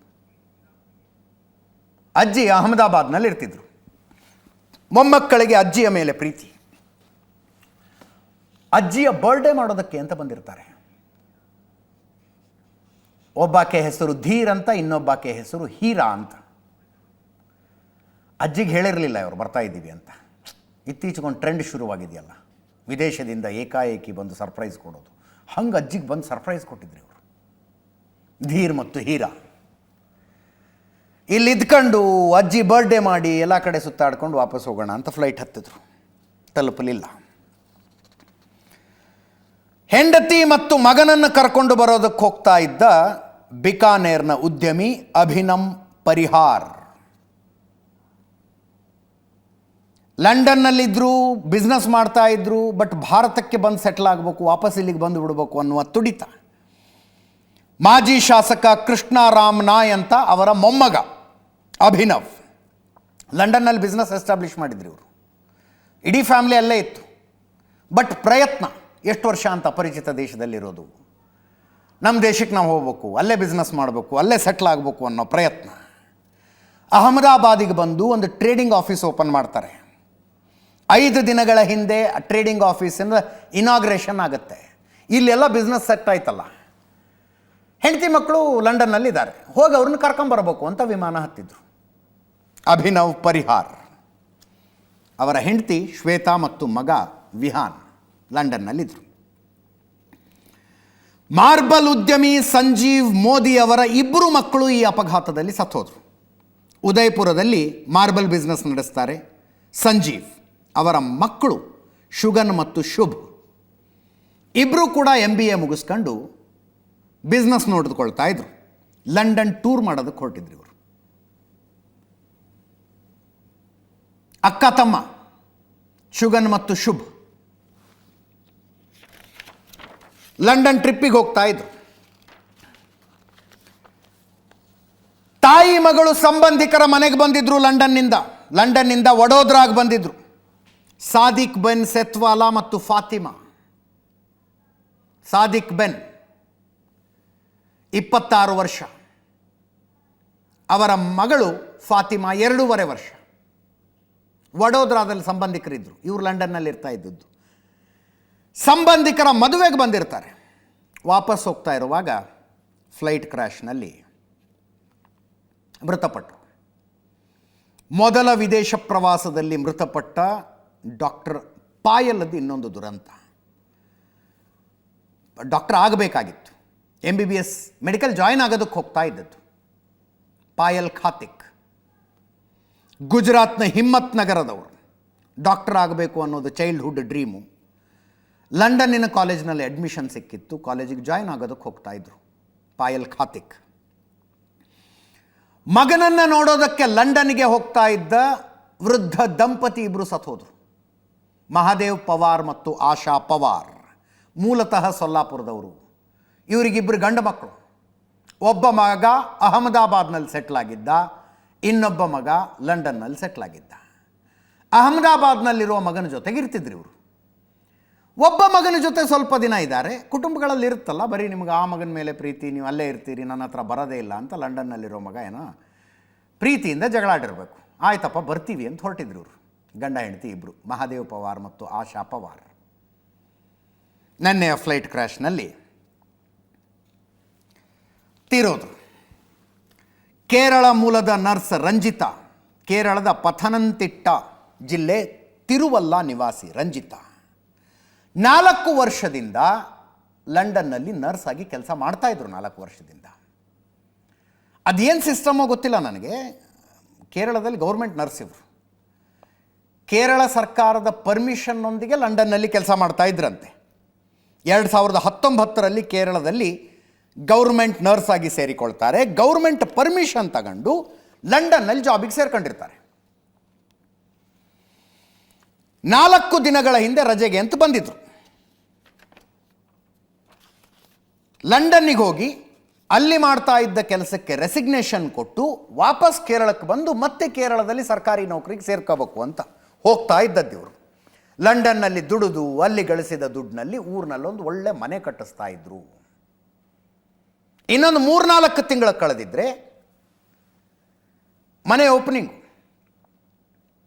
ಅಜ್ಜಿ ಅಹಮದಾಬಾದ್ನಲ್ಲಿ ಇರ್ತಿದ್ರು. ಮೊಮ್ಮಕ್ಕಳಿಗೆ ಅಜ್ಜಿಯ ಮೇಲೆ ಪ್ರೀತಿ. ಅಜ್ಜಿಯ ಬರ್ಡೇ ಮಾಡೋದಕ್ಕೆ ಅಂತ ಬಂದಿರ್ತಾರೆ. ಒಬ್ಬಾಕೆ ಹೆಸರು ಧೀರ್ ಅಂತ, ಇನ್ನೊಬ್ಬಾಕೆ ಹೆಸರು ಹೀರಾ ಅಂತ. ಅಜ್ಜಿಗೆ ಹೇಳಿರಲಿಲ್ಲ ಇವರು ಬರ್ತಾ ಇದ್ದೀವಿ ಅಂತ. ಇತ್ತೀಚೆಗೊಂದು ಟ್ರೆಂಡ್ ಶುರುವಾಗಿದೆಯಲ್ಲ, ವಿದೇಶದಿಂದ ಏಕಾಏಕಿ ಬಂದು ಸರ್ಪ್ರೈಸ್ ಕೊಡೋದು. ಹಂಗೆ ಅಜ್ಜಿಗೆ ಬಂದು ಸರ್ಪ್ರೈಸ್ ಕೊಟ್ಟಿದ್ರು ಇವರು, ಧೀರ್ ಮತ್ತು ಹೀರಾ. ಇಲ್ಲಿ ಇದ್ಕೊಂಡು ಅಜ್ಜಿ ಬರ್ಡೇ ಮಾಡಿ ಎಲ್ಲ ಕಡೆ ಸುತ್ತಾಡ್ಕೊಂಡು ವಾಪಸ್ ಹೋಗೋಣ ಅಂತ ಫ್ಲೈಟ್ ಹತ್ತಿದ್ರು. ತಲುಪಲಿಲ್ಲ. ಹೆಂಡತಿ ಮತ್ತು ಮಗನನ್ನು ಕರ್ಕೊಂಡು ಬರೋದಕ್ಕೆ ಹೋಗ್ತಾ ಇದ್ದ ಬಿಕಾನೇರ್ನ ಉದ್ಯಮಿ ಅಭಿನಮ್ ಪರಿಹಾರ್ ಲಂಡನ್ನಲ್ಲಿದ್ದರು, ಬಿಸ್ನೆಸ್ ಮಾಡ್ತಾ ಇದ್ರು. ಬಟ್ ಭಾರತಕ್ಕೆ ಬಂದು ಸೆಟ್ಲ್ ಆಗಬೇಕು, ವಾಪಸ್ ಇಲ್ಲಿಗೆ ಬಂದು ಬಿಡಬೇಕು ಅನ್ನುವ ತುಡಿತ. ಮಾಜಿ ಶಾಸಕ ಕೃಷ್ಣರಾಮ್ ನಾಯ್ ಅಂತ ಅವರ ಮೊಮ್ಮಗ ಅಭಿನವ್ ಲಂಡನ್ನಲ್ಲಿ ಬಿಸ್ನೆಸ್ ಎಸ್ಟಾಬ್ಲಿಷ್ ಮಾಡಿದ್ರು ಇವರು. ಇಡೀ ಫ್ಯಾಮಿಲಿ ಅಲ್ಲೇ ಇತ್ತು. ಬಟ್ ಪ್ರಯತ್ನ ಎಷ್ಟು ವರ್ಷ ಅಂತ ಅಪರಿಚಿತ ದೇಶದಲ್ಲಿರೋದು, ನಮ್ಮ ದೇಶಕ್ಕೆ ನಾವು ಹೋಗ್ಬೇಕು, ಅಲ್ಲೇ ಬಿಸ್ನೆಸ್ ಮಾಡಬೇಕು, ಅಲ್ಲೇ ಸೆಟ್ಲ್ ಆಗಬೇಕು ಅನ್ನೋ ಪ್ರಯತ್ನ. ಅಹಮದಾಬಾದಿಗೆ ಬಂದು ಒಂದು ಟ್ರೇಡಿಂಗ್ ಆಫೀಸ್ ಓಪನ್ ಮಾಡ್ತಾರೆ. 5 ದಿನಗಳ ಹಿಂದೆ ಆ ಟ್ರೇಡಿಂಗ್ ಆಫೀಸಿಂದ ಇನಾಗ್ರೇಷನ್ ಆಗುತ್ತೆ. ಇಲ್ಲೆಲ್ಲ ಬಿಸ್ನೆಸ್ ಸೆಟ್ ಆಯ್ತಲ್ಲ. ಹೆಂಡತಿ ಮಕ್ಕಳು ಲಂಡನ್ನಲ್ಲಿದ್ದಾರೆ, ಹೋಗಿ ಅವ್ರನ್ನ ಕರ್ಕೊಂಬರ್ಬೇಕು ಅಂತ ವಿಮಾನ ಹತ್ತಿದ್ರು. ಅಭಿನವ್ ಪರಿಹಾರ್, ಅವರ ಹೆಂಡತಿ ಶ್ವೇತಾ ಮತ್ತು ಮಗ ವಿಹಾನ್ ಲಂಡನ್ನಲ್ಲಿದ್ದರು. ಮಾರ್ಬಲ್ ಉದ್ಯಮಿ ಸಂಜೀವ್ ಮೋದಿ ಅವರ 2 ಮಕ್ಕಳು ಈ ಅಪಘಾತದಲ್ಲಿ ಸತ್ತೋದ್ರು. ಉದಯಪುರದಲ್ಲಿ ಮಾರ್ಬಲ್ ಬಿಸ್ನೆಸ್ ನಡೆಸ್ತಾರೆ ಸಂಜೀವ್. ಅವರ ಮಕ್ಕಳು ಶುಗನ್ ಮತ್ತು ಶುಭ್ ಇಬ್ಬರೂ ಕೂಡ MBA ಮುಗಿಸ್ಕೊಂಡು ಬಿಸ್ನೆಸ್ ನೋಡಿದ್ಕೊಳ್ತಾ ಇದ್ರು. ಲಂಡನ್ ಟೂರ್ ಮಾಡೋದಕ್ಕೆ ಹೊರಟಿದ್ರು ಇವರು. ಅಕ್ಕ ತಮ್ಮ ಶುಗನ್ ಮತ್ತು ಶುಭ್ ಲಂಡನ್ ಟ್ರಿಪ್ಪಿಗೆ ಹೋಗ್ತಾ ಇದ್ರು. ತಾಯಿ ಮಗಳು ಸಂಬಂಧಿಕರ ಮನೆಗೆ ಬಂದಿದ್ರು ಲಂಡನ್ನಿಂದ ವಡೋದರಾಗೆ ಬಂದಿದ್ರು. ಸಾದಿಕ್ ಬೆನ್ ಸೆತ್ವಾಲಾ ಮತ್ತು ಫಾತಿಮಾ. ಸಾದಿಕ್ ಬೆನ್ 26 ವರ್ಷ, ಅವರ ಮಗಳು ಫಾತಿಮಾ 2.5 ವರ್ಷ. ವಡೋದರಾದಲ್ಲಿ ಸಂಬಂಧಿಕರಿದ್ದರು, ಇವರು ಲಂಡನ್ನಲ್ಲಿ ಇರ್ತಾ ಇದ್ದದ್ದು. ಸಂಬಂಧಿಕರ ಮದುವೆಗೆ ಬಂದಿರ್ತಾರೆ. ವಾಪಸ್ ಹೋಗ್ತಾ ಇರುವಾಗ ಫ್ಲೈಟ್ ಕ್ರ್ಯಾಶ್ನಲ್ಲಿ ಮೃತಪಟ್ಟರು. ಮೊದಲ ವಿದೇಶ ಪ್ರವಾಸದಲ್ಲಿ ಮೃತಪಟ್ಟ ಡಾಕ್ಟರ್ ಪಾಯಲ್ದು ಇನ್ನೊಂದು ದುರಂತ. ಡಾಕ್ಟರ್ ಆಗಬೇಕಾಗಿತ್ತು, MBBS ಮೆಡಿಕಲ್ ಜಾಯಿನ್ ಆಗೋದಕ್ಕೆ ಹೋಗ್ತಾ ಇದ್ದದ್ದು. ಪಾಯಲ್ ಖಾತಿಕ್ ಗುಜರಾತ್ನ ಹಿಮ್ಮತ್ ನಗರದವರು. ಡಾಕ್ಟರ್ ಆಗಬೇಕು ಅನ್ನೋದು ಚೈಲ್ಡ್ಹುಡ್ ಡ್ರೀಮು. ಲಂಡನ್ನಿನ ಕಾಲೇಜಿನಲ್ಲಿ ಅಡ್ಮಿಷನ್ ಸಿಕ್ಕಿತ್ತು, ಕಾಲೇಜಿಗೆ ಜಾಯಿನ್ ಆಗೋದಕ್ಕೆ ಹೋಗ್ತಾ ಇದ್ರು ಪಾಯಲ್ ಖಾತಿಕ್. ಮಗನನ್ನು ನೋಡೋದಕ್ಕೆ ಲಂಡನ್ಗೆ ಹೋಗ್ತಾ ಇದ್ದ ವೃದ್ಧ ದಂಪತಿ ಇಬ್ಬರು ಸತ್ತೋದ್ರು. ಮಹಾದೇವ್ ಪವಾರ್ ಮತ್ತು ಆಶಾ ಪವಾರ್, ಮೂಲತಃ ಸೊಲ್ಲಾಪುರದವರು. ಇವರಿಗಿಬ್ಬರು ಗಂಡು ಮಕ್ಕಳು. ಒಬ್ಬ ಮಗ ಅಹಮದಾಬಾದ್ನಲ್ಲಿ ಸೆಟ್ಲ್ ಆಗಿದ್ದ, ಇನ್ನೊಬ್ಬ ಮಗ ಲಂಡನ್ನಲ್ಲಿ ಸೆಟ್ಲ್ ಆಗಿದ್ದ. ಅಹಮದಾಬಾದ್ನಲ್ಲಿರುವ ಮಗನ ಜೊತೆಗೆ ಇರ್ತಿದ್ರು ಇವರು. ಒಬ್ಬ ಮಗನ ಜೊತೆ ಸ್ವಲ್ಪ ದಿನ ಇದ್ದಾರೆ. ಕುಟುಂಬಗಳಲ್ಲಿ ಇರುತ್ತಲ್ಲ, ಬರೀ ನಿಮ್ಗೆ ಆ ಮಗನ ಮೇಲೆ ಪ್ರೀತಿ, ನೀವು ಅಲ್ಲೇ ಇರ್ತೀರಿ, ನನ್ನ ಹತ್ರ ಬರೋದೇ ಇಲ್ಲ ಅಂತ ಲಂಡನ್ನಲ್ಲಿರೋ ಮಗ ಏನೋ ಪ್ರೀತಿಯಿಂದ ಜಗಳಾಡಿರ್ಬೇಕು. ಆಯ್ತಪ್ಪ ಬರ್ತೀವಿ ಅಂತ ಹೊರಟಿದ್ರು ಇವರು, ಗಂಡ ಹೆಂಡತಿ ಇಬ್ಬರು, ಮಹಾದೇವ್ ಪವಾರ್ ಮತ್ತು ಆಶಾ ಪವಾರ್. ನೆನ್ನೆಯ ಫ್ಲೈಟ್ ಕ್ರ್ಯಾಶ್ನಲ್ಲಿ ತೀರೋದ್ರು. ಕೇರಳ ಮೂಲದ ನರ್ಸ್ ರಂಜಿತಾ, ಕೇರಳದ ಪಥನಂತಿಟ್ಟ ಜಿಲ್ಲೆ ತಿರುವಲ್ಲ ನಿವಾಸಿ ರಂಜಿತಾ 4 ವರ್ಷದಿಂದ ಲಂಡನ್ನಲ್ಲಿ ನರ್ಸ್ ಆಗಿ ಕೆಲಸ ಮಾಡ್ತಾಯಿದ್ರು. 4 ವರ್ಷದಿಂದ. ಅದೇನು ಸಿಸ್ಟಮೋ ಗೊತ್ತಿಲ್ಲ ನನಗೆ. ಕೇರಳದಲ್ಲಿ ಗೌರ್ಮೆಂಟ್ ನರ್ಸ್ ಇವರು. ಕೇರಳ ಸರ್ಕಾರದ ಪರ್ಮಿಷನ್ನೊಂದಿಗೆ ಲಂಡನ್ನಲ್ಲಿ ಕೆಲಸ ಮಾಡ್ತಾ ಇದ್ರಂತೆ. 2019ರಲ್ಲಿ ಕೇರಳದಲ್ಲಿ ಗೌರ್ಮೆಂಟ್ ನರ್ಸ್ ಆಗಿ ಸೇರಿಕೊಳ್ತಾರೆ. ಗೌರ್ಮೆಂಟ್ ಪರ್ಮಿಷನ್ ತಗೊಂಡು ಲಂಡನ್ನಲ್ಲಿ ಜಾಬಿಗೆ ಸೇರ್ಕೊಂಡಿರ್ತಾರೆ. 4 ದಿನಗಳ ಹಿಂದೆ ರಜೆಗೆ ಅಂತ ಬಂದಿದ್ರು. ಲಂಡನ್ನಿಗೆ ಹೋಗಿ ಅಲ್ಲಿ ಮಾಡ್ತಾ ಇದ್ದ ಕೆಲಸಕ್ಕೆ ರೆಸಿಗ್ನೇಷನ್ ಕೊಟ್ಟು ವಾಪಸ್ ಕೇರಳಕ್ಕೆ ಬಂದು ಮತ್ತೆ ಕೇರಳದಲ್ಲಿ ಸರ್ಕಾರಿ ನೌಕರಿಗೆ ಸೇರ್ಕೋಬೇಕು ಅಂತ ಹೋಗ್ತಾ ಇದ್ದದ್ದು ಇವರು. ಲಂಡನ್ನಲ್ಲಿ ದುಡಿದು ಅಲ್ಲಿ ಗಳಿಸಿದ ದುಡ್ಡಿನಲ್ಲಿ ಊರಿನಲ್ಲೊಂದು ಒಳ್ಳೆ ಮನೆ ಕಟ್ಟಿಸ್ತಾ ಇದ್ರು. ಇನ್ನೊಂದು 3-4 ತಿಂಗಳ ಕಳೆದಿದ್ರೆ ಮನೆ ಓಪನಿಂಗು.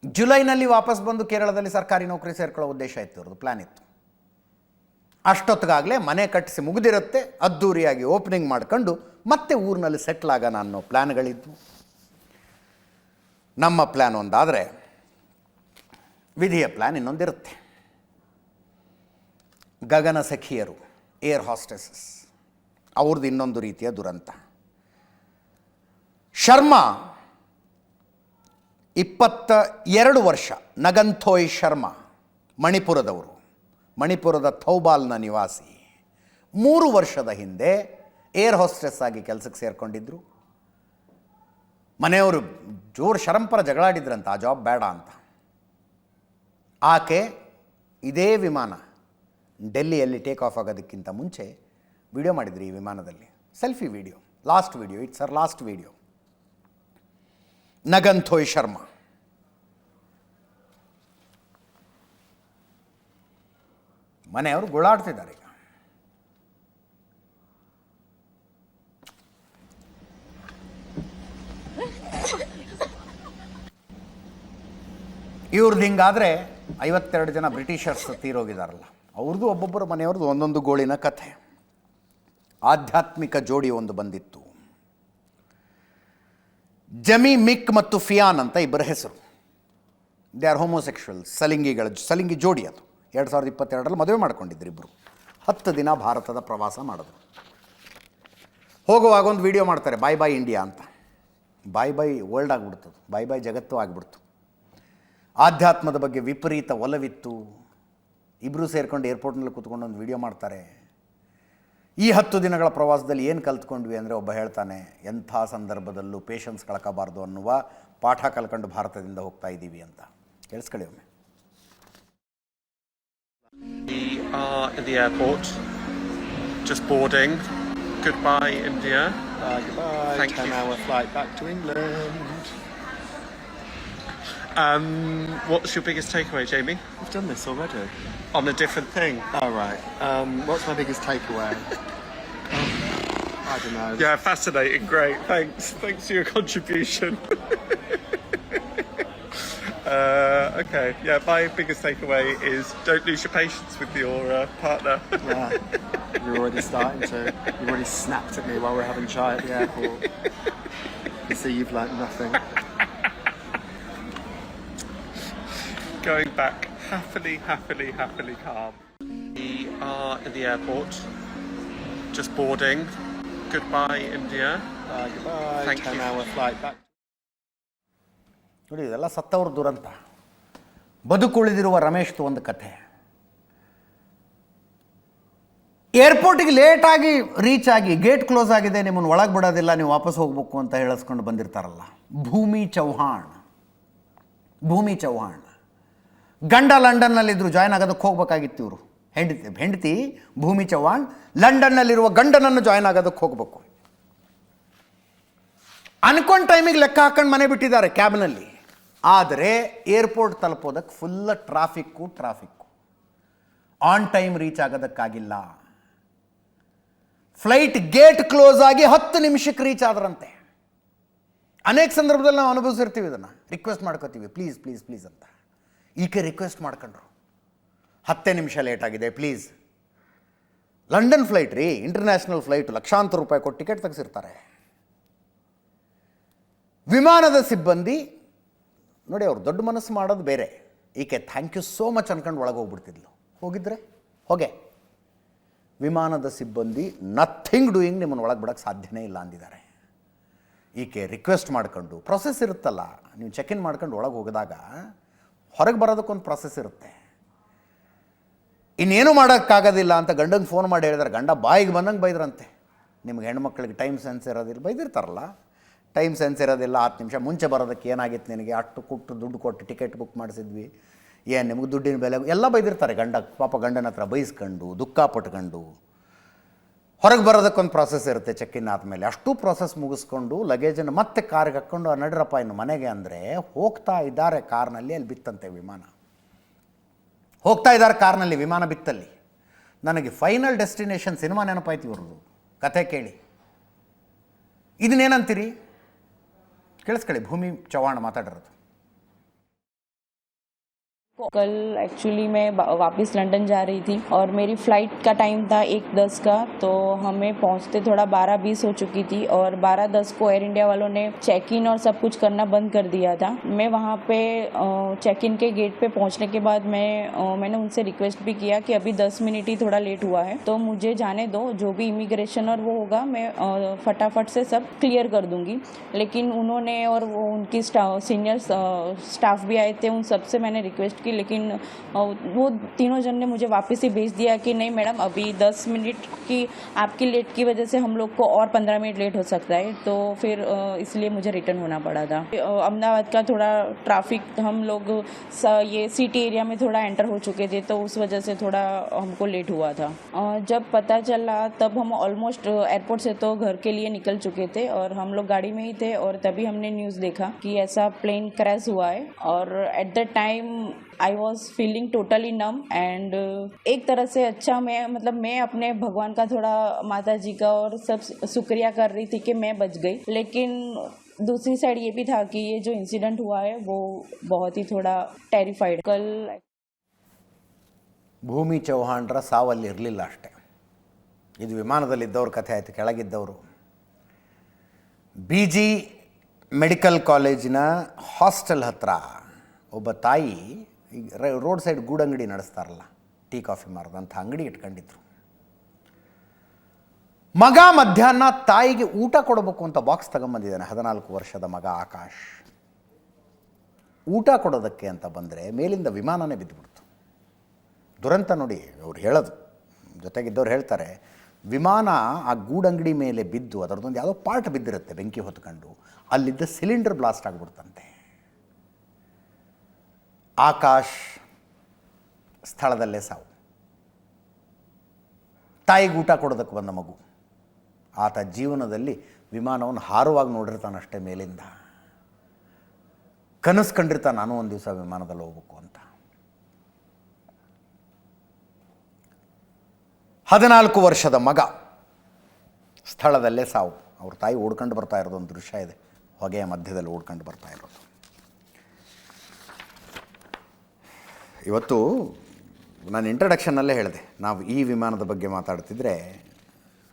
ಜುಲೈನಲ್ಲಿ ವಾಪಸ್ ಬಂದು ಕೇರಳದಲ್ಲಿ ಸರ್ಕಾರಿ ನೌಕರಿ ಸೇರ್ಕೊಳ್ಳೋ ಉದ್ದೇಶ ಇತ್ತು, ಅವ್ರದ್ದು ಪ್ಲ್ಯಾನ್ ಇತ್ತು. ಅಷ್ಟೊತ್ತಿಗಾಗಲೇ ಮನೆ ಕಟ್ಟಿಸಿ ಮುಗಿದಿರುತ್ತೆ, ಅದ್ಧೂರಿಯಾಗಿ ಓಪನಿಂಗ್ ಮಾಡ್ಕೊಂಡು ಮತ್ತೆ ಊರಿನಲ್ಲಿ ಸೆಟ್ಲ್ ಆಗೋಣ ಅನ್ನೋ ಪ್ಲ್ಯಾನ್ಗಳಿದ್ವು. ನಮ್ಮ ಪ್ಲ್ಯಾನ್ ಒಂದಾದರೆ ವಿಧಿಯ ಪ್ಲ್ಯಾನ್ ಇನ್ನೊಂದಿರುತ್ತೆ. ಗಗನ ಸಖಿಯರು, ಏರ್ ಹಾಸ್ಟೆಸಸ್, ಅವ್ರದ್ದು ಇನ್ನೊಂದು ರೀತಿಯ ದುರಂತ. ಶರ್ಮಾ 22 ವರ್ಷ, ನಗಂಥೋಯ್ ಶರ್ಮಾ, ಮಣಿಪುರದವರು, ಮಣಿಪುರದ ಥೌಬಾಲ್ನ ನಿವಾಸಿ. 3 ವರ್ಷದ ಹಿಂದೆ ಏರ್ ಹೋಸ್ಟೆಸ್ ಆಗಿ ಕೆಲಸಕ್ಕೆ ಸೇರಿಕೊಂಡಿದ್ದರು. ಮನೆಯವರು ಜೋರು ಶರಂಪರ ಜಗಳಾಡಿದ್ರಂತ, ಆ ಜಾಬ್ ಬೇಡ ಅಂತ. ಆಕೆ ಇದೇ ವಿಮಾನ ಡೆಲ್ಲಿಯಲ್ಲಿ ಟೇಕ್ ಆಫ್ ಆಗೋದಕ್ಕಿಂತ ಮುಂಚೆ ವಿಡಿಯೋ ಮಾಡಿದ್ರಿ. ಈ ವಿಮಾನದಲ್ಲಿ selfie video, last video, it's sir last video. Nganthoi Sharma ಮನೆಯವರು ಗೋಳಾಡ್ತಿದ್ದಾರೆ ಈಗ. ಇವ್ರದ್ದು ಹಿಂಗಾದರೆ 52 ಜನ ಬ್ರಿಟಿಷರ್ಸ್ ತೀರೋಗಿದಾರಲ್ಲ, ಅವ್ರದ್ದು ಒಬ್ಬೊಬ್ಬರು ಮನೆಯವ್ರದ್ದು ಒಂದೊಂದು ಗೋಳಿನ ಕಥೆ. ಆಧ್ಯಾತ್ಮಿಕ ಜೋಡಿ ಒಂದು ಬಂದಿತ್ತು. ಜಮಿ ಮಿಕ್ ಮತ್ತು ಫಿಯಾನ್ ಅಂತ ಇಬ್ಬರ ಹೆಸರು. ದೇ ಆರ್ ಹೋಮೋಸೆಕ್ಷುವಲ್, ಸಲಿಂಗಿ ಜೋಡಿ. ಅದು 2022ರಲ್ಲಿ ಮದುವೆ ಮಾಡ್ಕೊಂಡಿದ್ರು ಇಬ್ಬರು. 10 ದಿನ ಭಾರತದ ಪ್ರವಾಸ ಮಾಡಿದ್ರು. ಹೋಗುವಾಗ ಒಂದು ವಿಡಿಯೋ ಮಾಡ್ತಾರೆ, ಬಾಯ್ ಬಾಯ್ ಇಂಡಿಯಾ ಅಂತ. ಬಾಯ್ ಬಾಯ್ ವರ್ಲ್ಡ್ ಆಗಿಬಿಡ್ತದೆ, ಬಾಯ್ ಬಾಯ್ ಜಗತ್ತು ಆಗಿಬಿಡ್ತು. ಆಧ್ಯಾತ್ಮದ ಬಗ್ಗೆ ವಿಪರೀತ ಒಲವಿತ್ತು. ಇಬ್ಬರು ಸೇರ್ಕೊಂಡು ಏರ್ಪೋರ್ಟ್ನಲ್ಲಿ ಕೂತ್ಕೊಂಡು ಒಂದು ವಿಡಿಯೋ ಮಾಡ್ತಾರೆ. ಈ 10 ದಿನಗಳ ಪ್ರವಾಸದಲ್ಲಿ ಏನು ಕಲ್ತ್ಕೊಂಡ್ವಿ ಅಂದರೆ, ಒಬ್ಬ ಹೇಳ್ತಾನೆ, ಎಂಥ ಸಂದರ್ಭದಲ್ಲೂ ಪೇಷನ್ಸ್ ಕಳ್ಕೋಬಾರ್ದು ಅನ್ನುವ ಪಾಠ ಕಲ್ಕೊಂಡು ಭಾರತದಿಂದ ಹೋಗ್ತಾ ಇದ್ದೀವಿ ಅಂತ. ಕೇಳಿಸ್ಕೊಳ್ಳಿ ಒಮ್ಮೆ. We are at the airport, just boarding. Goodbye, India. Goodbye. Thank you. 10-hour flight back to England. What's your biggest takeaway, Jamie? We've done this already. On a different thing. Oh, right. What's my biggest takeaway? I don't know. Yeah, fascinating. Great. Thanks for your contribution. Okay. Yeah, my biggest takeaway is don't lose your patience with your partner. Yeah. You're already starting to. You've already snapped at me while we're having chai at the airport. You see, you've learnt nothing. Going back happily calm. We are at the airport, just boarding. Goodbye, India. Goodbye. Thank you. 10-hour flight back. ನೋಡಿ, ಇದೆಲ್ಲ ಸತ್ತವ್ರ ದುರಂತ. ಬದುಕುಳಿದಿರುವ ರಮೇಶ್ದು ಒಂದು ಕಥೆ. ಏರ್ಪೋರ್ಟಿಗೆ ಲೇಟಾಗಿ reach ಆಗಿ gate close ಆಗಿದೆ, ನಿಮ್ಮನ್ನು ಒಳಗೆ ಬಿಡೋದಿಲ್ಲ, ನೀವು ವಾಪಸ್ ಹೋಗ್ಬೇಕು ಅಂತ ಹೇಳಿಸ್ಕೊಂಡು ಬಂದಿರ್ತಾರಲ್ಲ, ಭೂಮಿ ಚೌಹಾಣ್. ಗಂಡ ಲಂಡನ್ನಲ್ಲಿದ್ದರು, ಜಾಯ್ನ್ ಆಗೋದಕ್ಕೆ ಹೋಗ್ಬೇಕಾಗಿತ್ತು ಇವರು. ಹೆಂಡತಿ ಭೂಮಿ ಚೌಹಾಣ್ ಲಂಡನ್ನಲ್ಲಿರುವ ಗಂಡನನ್ನು ಜಾಯ್ನ್ ಆಗೋದಕ್ಕೆ ಹೋಗಬೇಕು. ಅನ್ಕೊಂಡ ಟೈಮಿಗೆ ಲೆಕ್ಕ ಹಾಕೊಂಡು ಮನೆ ಬಿಟ್ಟಿದ್ದಾರೆ ಕ್ಯಾಬ್ನಲ್ಲಿ. ಆದರೆ ಏರ್ಪೋರ್ಟ್ ತಲುಪೋದಕ್ಕೆ full traffic. On time reach ಆಗೋದಕ್ಕಾಗಿಲ್ಲ. ಫ್ಲೈಟ್ ಗೇಟ್ ಕ್ಲೋಸ್ ಆಗಿ 10 ನಿಮಿಷಕ್ಕೆ ರೀಚ್ ಆದ್ರಂತೆ. ಅನೇಕ ಸಂದರ್ಭದಲ್ಲಿ ನಾವು ಅನುಭವಿಸಿರ್ತೀವಿ, ಇದನ್ನು ರಿಕ್ವೆಸ್ಟ್ ಮಾಡ್ಕೋತೀವಿ, ಪ್ಲೀಸ್ ಅಂತ. ಈಕೆ ರಿಕ್ವೆಸ್ಟ್ ಮಾಡ್ಕೊಂಡ್ರು, 10 ನಿಮಿಷ ಲೇಟ್ ಆಗಿದೆ ಪ್ಲೀಸ್. ಲಂಡನ್ ಫ್ಲೈಟ್ ರೀ, ಇಂಟರ್ನ್ಯಾಷನಲ್ ಫ್ಲೈಟ್, ಲಕ್ಷಾಂತರ ರೂಪಾಯಿ ಕೊಟ್ಟು ಟಿಕೆಟ್ ತೆಗೆಸಿರ್ತಾರೆ. ವಿಮಾನದ ಸಿಬ್ಬಂದಿ ನೋಡಿ, ಅವ್ರು ದೊಡ್ಡ ಮನಸ್ಸು ಮಾಡೋದು ಬೇರೆ. ಈಕೆ ಥ್ಯಾಂಕ್ ಯು ಸೋ ಮಚ್ ಅನ್ಕೊಂಡು ಒಳಗೆ ಹೋಗ್ಬಿಡ್ತಿದ್ಲು. ಹೋಗಿದ್ರೆ ಹೋಗೆ. ವಿಮಾನದ ಸಿಬ್ಬಂದಿ ನಥಿಂಗ್ ಡೂಯಿಂಗ್, ನಿಮ್ಮನ್ನು ಒಳಗೆ ಬಿಡೋಕ್ಕೆ ಸಾಧ್ಯನೇ ಇಲ್ಲ ಅಂದಿದ್ದಾರೆ. ಈಕೆ ರಿಕ್ವೆಸ್ಟ್ ಮಾಡ್ಕೊಂಡು, ಪ್ರೊಸೆಸ್ ಇರುತ್ತಲ್ಲ, ನೀವು ಚೆಕ್ ಇನ್ ಮಾಡ್ಕೊಂಡು ಒಳಗೆ ಹೋಗಿದಾಗ ಹೊರಗೆ ಬರೋದಕ್ಕೊಂದು ಪ್ರೊಸೆಸ್ ಇರುತ್ತೆ. ಇನ್ನೇನು ಮಾಡೋಕ್ಕಾಗೋದಿಲ್ಲ ಅಂತ ಗಂಡಂಗೆ ಫೋನ್ ಮಾಡಿ ಹೇಳಿದ್ರೆ, ಗಂಡ ಬಾಯಿಗೆ ಬಂದಂಗೆ ಬೈದ್ರಂತೆ. ನಿಮ್ಗೆ ಹೆಣ್ಮಕ್ಳಿಗೆ ಟೈಮ್ ಸೆನ್ಸ್ ಇರೋದಿಲ್ಲ, ಬೈದಿರ್ತಾರಲ್ಲ, ಟೈಮ್ ಸೆನ್ಸ್ ಇರೋದಿಲ್ಲ, 10 ನಿಮಿಷ ಮುಂಚೆ ಬರೋದಕ್ಕೆ ಏನಾಗಿತ್ತು ನಿನಗೆ, ಅಷ್ಟು ಕೊಟ್ಟು ದುಡ್ಡು ಕೊಟ್ಟು ಟಿಕೆಟ್ ಬುಕ್ ಮಾಡಿಸಿದ್ವಿ, ಏನು ನಿಮಗೆ ದುಡ್ಡಿನ ಬೆಲೆ, ಎಲ್ಲ ಬೈದಿರ್ತಾರೆ. ಪಾಪ ಗಂಡನ ಹತ್ರ ಬೈಸ್ಕೊಂಡು ದುಃಖ ಪಟ್ಕೊಂಡು ಹೊರಗೆ ಬರೋದಕ್ಕೊಂದು ಪ್ರಾಸೆಸ್ ಇರುತ್ತೆ ಚೆಕ್ ಇನ್ ಆದಮೇಲೆ. ಅಷ್ಟು ಪ್ರಾಸೆಸ್ ಮುಗಿಸ್ಕೊಂಡು ಲಗೇಜನ್ನು ಮತ್ತೆ ಕಾರ್ಗೆ ಹಾಕ್ಕೊಂಡು ನಡ್ರಪ್ಪ ಇನ್ನು ಮನೆಗೆ ಅಂದರೆ ಹೋಗ್ತಾ ಇದ್ದಾರೆ ಕಾರ್ನಲ್ಲಿ, ಅಲ್ಲಿ ಬಿತ್ತಂತೆ ವಿಮಾನ. ಹೋಗ್ತಾ ಇದ್ದಾರೆ ಕಾರ್ನಲ್ಲಿ, ವಿಮಾನ ಬಿತ್ತಲ್ಲಿ. ನನಗೆ ಫೈನಲ್ ಡೆಸ್ಟಿನೇಷನ್ ಸಿನಿಮಾ ನೆನಪಾಯ್ತು ಇವ್ರದ್ದು ಕಥೆ ಕೇಳಿ. ಇದನ್ನೇನಂತೀರಿ ಕೇಳಿಸ್ಕೊಳ್ಳಿ, ಭೂಮಿ ಚವ್ಹಾಣ್ ಮಾತಾಡಿರೋದು. कल एक्चुअली मैं वापस लंदन जा रही थी और मेरी फ़्लाइट का टाइम था 1:10 का, तो हमें पहुंचते थोड़ा 12:20 हो चुकी थी और 12:10 को एयर इंडिया वालों ने चेक इन और सब कुछ करना बंद कर दिया था. मैं वहां पे चेक इन के गेट पे पहुंचने के बाद मैंने उनसे रिक्वेस्ट भी किया कि अभी 10 मिनट ही थोड़ा लेट हुआ है तो मुझे जाने दो, जो भी इमिग्रेशन और वो होगा मैं फटाफट से सब क्लियर कर दूँगी. लेकिन उन्होंने और वो उनकी सीनियर स्टाफ भी आए थे, उन सबसे मैंने रिक्वेस्ट की, लेकिन वो तीनों जन ने मुझे वापस ही भेज दिया कि नहीं मैडम अभी 10 मिनट की आपकी लेट की वजह से हम लोग को और 15 मिनट लेट हो सकता है. तो फिर इसलिए मुझे रिटर्न होना पड़ा था. अहमदाबाद का थोड़ा ट्रैफिक, हम लोग ये सिटी एरिया में थोड़ा एंटर हो चुके थे तो उस वजह से थोड़ा हमको लेट हुआ था. जब पता चला तब हम ऑलमोस्ट एयरपोर्ट से तो घर के लिए निकल चुके थे और हम लोग गाड़ी में ही थे और तभी हमने न्यूज़ देखा कि ऐसा प्लेन क्रैश हुआ है. और at the time I was feeling totally num and एक तरह से अच्छा मैं अपने भगवान का थोड़ा माता जी का और सब शुक्रिया कर रही थी कि मैं बच गई. लेकिन दूसरी साइड ये भी था कि ये जो इंसिडेंट हुआ है वो बहुत ही थोड़ा टेरिफाइड. कल ಭೂಮಿ ಚವ್ಹಾಣ್ರ ಸಾವಲ್ಲಿ ಇರಲಿಲ್ಲ ಅಷ್ಟೇ. ಇದು ವಿಮಾನದಲ್ಲಿದ್ದವ್ರ ಕಥೆ ಆಯಿತು. ಕೆಳಗಿದ್ದವರು BG ಮೆಡಿಕಲ್ ಕಾಲೇಜಿನ ಹಾಸ್ಟೆಲ್ ಹತ್ರ ಒಬ್ಬ ತಾಯಿ ರೋಡ್ ಸೈಡ್ ಗೂಡಂಗಡಿ ನಡೆಸ್ತಾರಲ್ಲ, ಟೀ ಕಾಫಿ ಮಾರೋದಂಥ ಅಂಗಡಿ ಇಟ್ಕೊಂಡಿದ್ರು. ಮಗ ಮಧ್ಯಾಹ್ನ ತಾಯಿಗೆ ಊಟ ಕೊಡಬೇಕು ಅಂತ ಬಾಕ್ಸ್ ತಗೊಂಬಂದಿದ್ದಾನೆ. 14 ವರ್ಷದ ಮಗ ಆಕಾಶ್. ಊಟ ಕೊಡೋದಕ್ಕೆ ಅಂತ ಬಂದರೆ ಮೇಲಿಂದ ವಿಮಾನನೇ ಬಿದ್ದುಬಿಡ್ತು. ದುರಂತ ನೋಡಿ ಅವ್ರು ಹೇಳೋದು, ಜೊತೆಗಿದ್ದವ್ರು ಹೇಳ್ತಾರೆ, ವಿಮಾನ ಆ ಗೂಡಂಗಡಿ ಮೇಲೆ ಬಿದ್ದು ಅದರದೊಂದು ಯಾವುದೋ ಪಾರ್ಟ್ ಬಿದ್ದಿರುತ್ತೆ ಬೆಂಕಿ ಹೊತ್ಕೊಂಡು, ಅಲ್ಲಿದ್ದ ಸಿಲಿಂಡರ್ ಬ್ಲಾಸ್ಟ್ ಆಗಿಬಿಡ್ತಂತೆ. ಆಕಾಶ್ ಸ್ಥಳದಲ್ಲೇ ಸಾವು. ತಾಯಿಗೆ ಊಟ ಕೊಡೋದಕ್ಕೆ ಬಂದ ಮಗು. ಆತ ಜೀವನದಲ್ಲಿ ವಿಮಾನವನ್ನು ಹಾರುವಾಗ ನೋಡಿರ್ತಾನಷ್ಟೇ ಮೇಲಿಂದ. ಕನಸು ಕಂಡಿರ್ತಾನೆ ನಾನು ಒಂದು ದಿವಸ ವಿಮಾನದಲ್ಲಿ ಹೋಗ್ಬೇಕು ಅಂತ. 14 ವರ್ಷದ ಮಗ ಸ್ಥಳದಲ್ಲೇ ಸಾವು. ಅವ್ರ ತಾಯಿ ಓಡ್ಕೊಂಡು ಬರ್ತಾ ಇರೋದು ಒಂದು ದೃಶ್ಯ ಇದೆ, ಹೊಗೆಯ ಮಧ್ಯದಲ್ಲಿ ಓಡ್ಕೊಂಡು ಬರ್ತಾ ಇರೋದು. ಇವತ್ತು ನಾನು ಇಂಟ್ರಡಕ್ಷನ್ನಲ್ಲೇ ಹೇಳಿದೆ, ನಾವು ಈ ವಿಮಾನದ ಬಗ್ಗೆ ಮಾತಾಡ್ತಿದ್ರೆ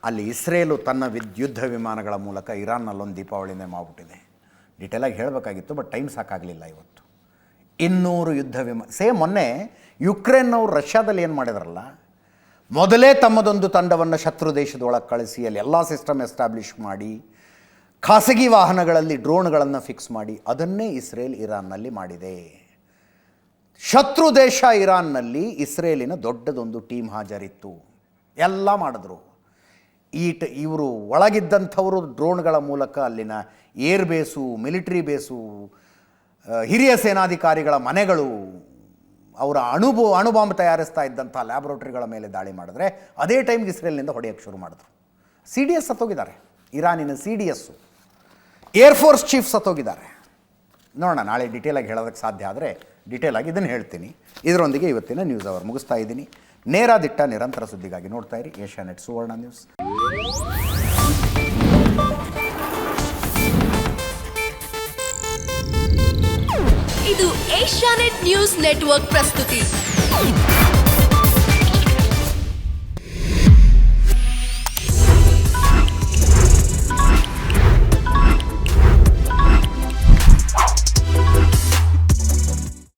ಅಲ್ಲಿ ಇಸ್ರೇಲು ತನ್ನ ಯುದ್ಧ ವಿಮಾನಗಳ ಮೂಲಕ ಇರಾನ್ನಲ್ಲೊಂದು ದೀಪಾವಳಿನೇ ಮಾಡಿಬಿಟ್ಟಿದೆ. ಡೀಟೇಲಾಗಿ ಹೇಳಬೇಕಾಗಿತ್ತು, ಬಟ್ ಟೈಮ್ ಸಾಕಾಗಲಿಲ್ಲ. ಇವತ್ತು 200 ಯುದ್ಧ ವಿಮಾನ. ಸೇಮ್ ಮೊನ್ನೆ ಯುಕ್ರೇನ್ನವ್ರು ರಷ್ಯಾದಲ್ಲಿ ಏನು ಮಾಡಿದ್ರಲ್ಲ, ಮೊದಲೇ ತಮ್ಮದೊಂದು ತಂಡವನ್ನು ಶತ್ರು ದೇಶದೊಳಗೆ ಕಳಿಸಿ ಅಲ್ಲಿ ಎಲ್ಲ ಸಿಸ್ಟಮ್ ಎಸ್ಟಾಬ್ಲಿಷ್ ಮಾಡಿ ಖಾಸಗಿ ವಾಹನಗಳಲ್ಲಿ ಡ್ರೋನ್ಗಳನ್ನು ಫಿಕ್ಸ್ ಮಾಡಿ ಅದನ್ನೇ ಇಸ್ರೇಲ್ ಇರಾನ್ನಲ್ಲಿ ಮಾಡಿದೆ. ಶತ್ರು ದೇಶ ಇರಾನ್ನಲ್ಲಿ ಇಸ್ರೇಲಿನ ದೊಡ್ಡದೊಂದು ಟೀಮ್ ಹಾಜರಿತ್ತು, ಎಲ್ಲ ಮಾಡಿದ್ರು. ಇವರು ಒಳಗಿದ್ದಂಥವರು ಡ್ರೋನ್ಗಳ ಮೂಲಕ ಅಲ್ಲಿನ ಏರ್ ಬೇಸು, ಮಿಲಿಟರಿ ಬೇಸು, ಹಿರಿಯ ಸೇನಾಧಿಕಾರಿಗಳ ಮನೆಗಳು, ಅವರ ಅಣುಬಾಂಬ್ ತಯಾರಿಸ್ತಾ ಇದ್ದಂಥ ಲ್ಯಾಬೊರೇಟರಿಗಳ ಮೇಲೆ ದಾಳಿ ಮಾಡಿದ್ರೆ ಅದೇ ಟೈಮ್ಗೆ ಇಸ್ರೇಲ್ನಿಂದ ಹೊಡೆಯೋಕ್ಕೆ ಶುರು ಮಾಡಿದ್ರು. CDS ಸತ್ತೋಗಿದ್ದಾರೆ, ಇರಾನಿನ CDS ಏರ್ಫೋರ್ಸ್ ಚೀಫ್ ಸತ್ತೋಗಿದ್ದಾರೆ. ನೋಡೋಣ, ನಾಳೆ ಡೀಟೇಲಾಗಿ ಹೇಳೋದಕ್ಕೆ ಸಾಧ್ಯ ಆದರೆ ಡೀಟೇಲಾಗಿ ಇದನ್ನು ಹೇಳ್ತೀನಿ. ಇದರೊಂದಿಗೆ ಇವತ್ತಿನ ನ್ಯೂಸ್ ಅವರ್ ಮುಗಿಸ್ತಾ ಇದ್ದೀನಿ. ನೇರ ದಿಟ್ಟ ನಿರಂತರ ಸುದ್ದಿಗಾಗಿ ನೋಡ್ತಾ ಇರಿ ಏಷ್ಯಾನೆಟ್ ಸುವರ್ಣ ನ್ಯೂಸ್. ಇದು ಏಷ್ಯಾನೆಟ್ ನ್ಯೂಸ್ ನೆಟ್ವರ್ಕ್ ಪ್ರಸ್ತುತಿ.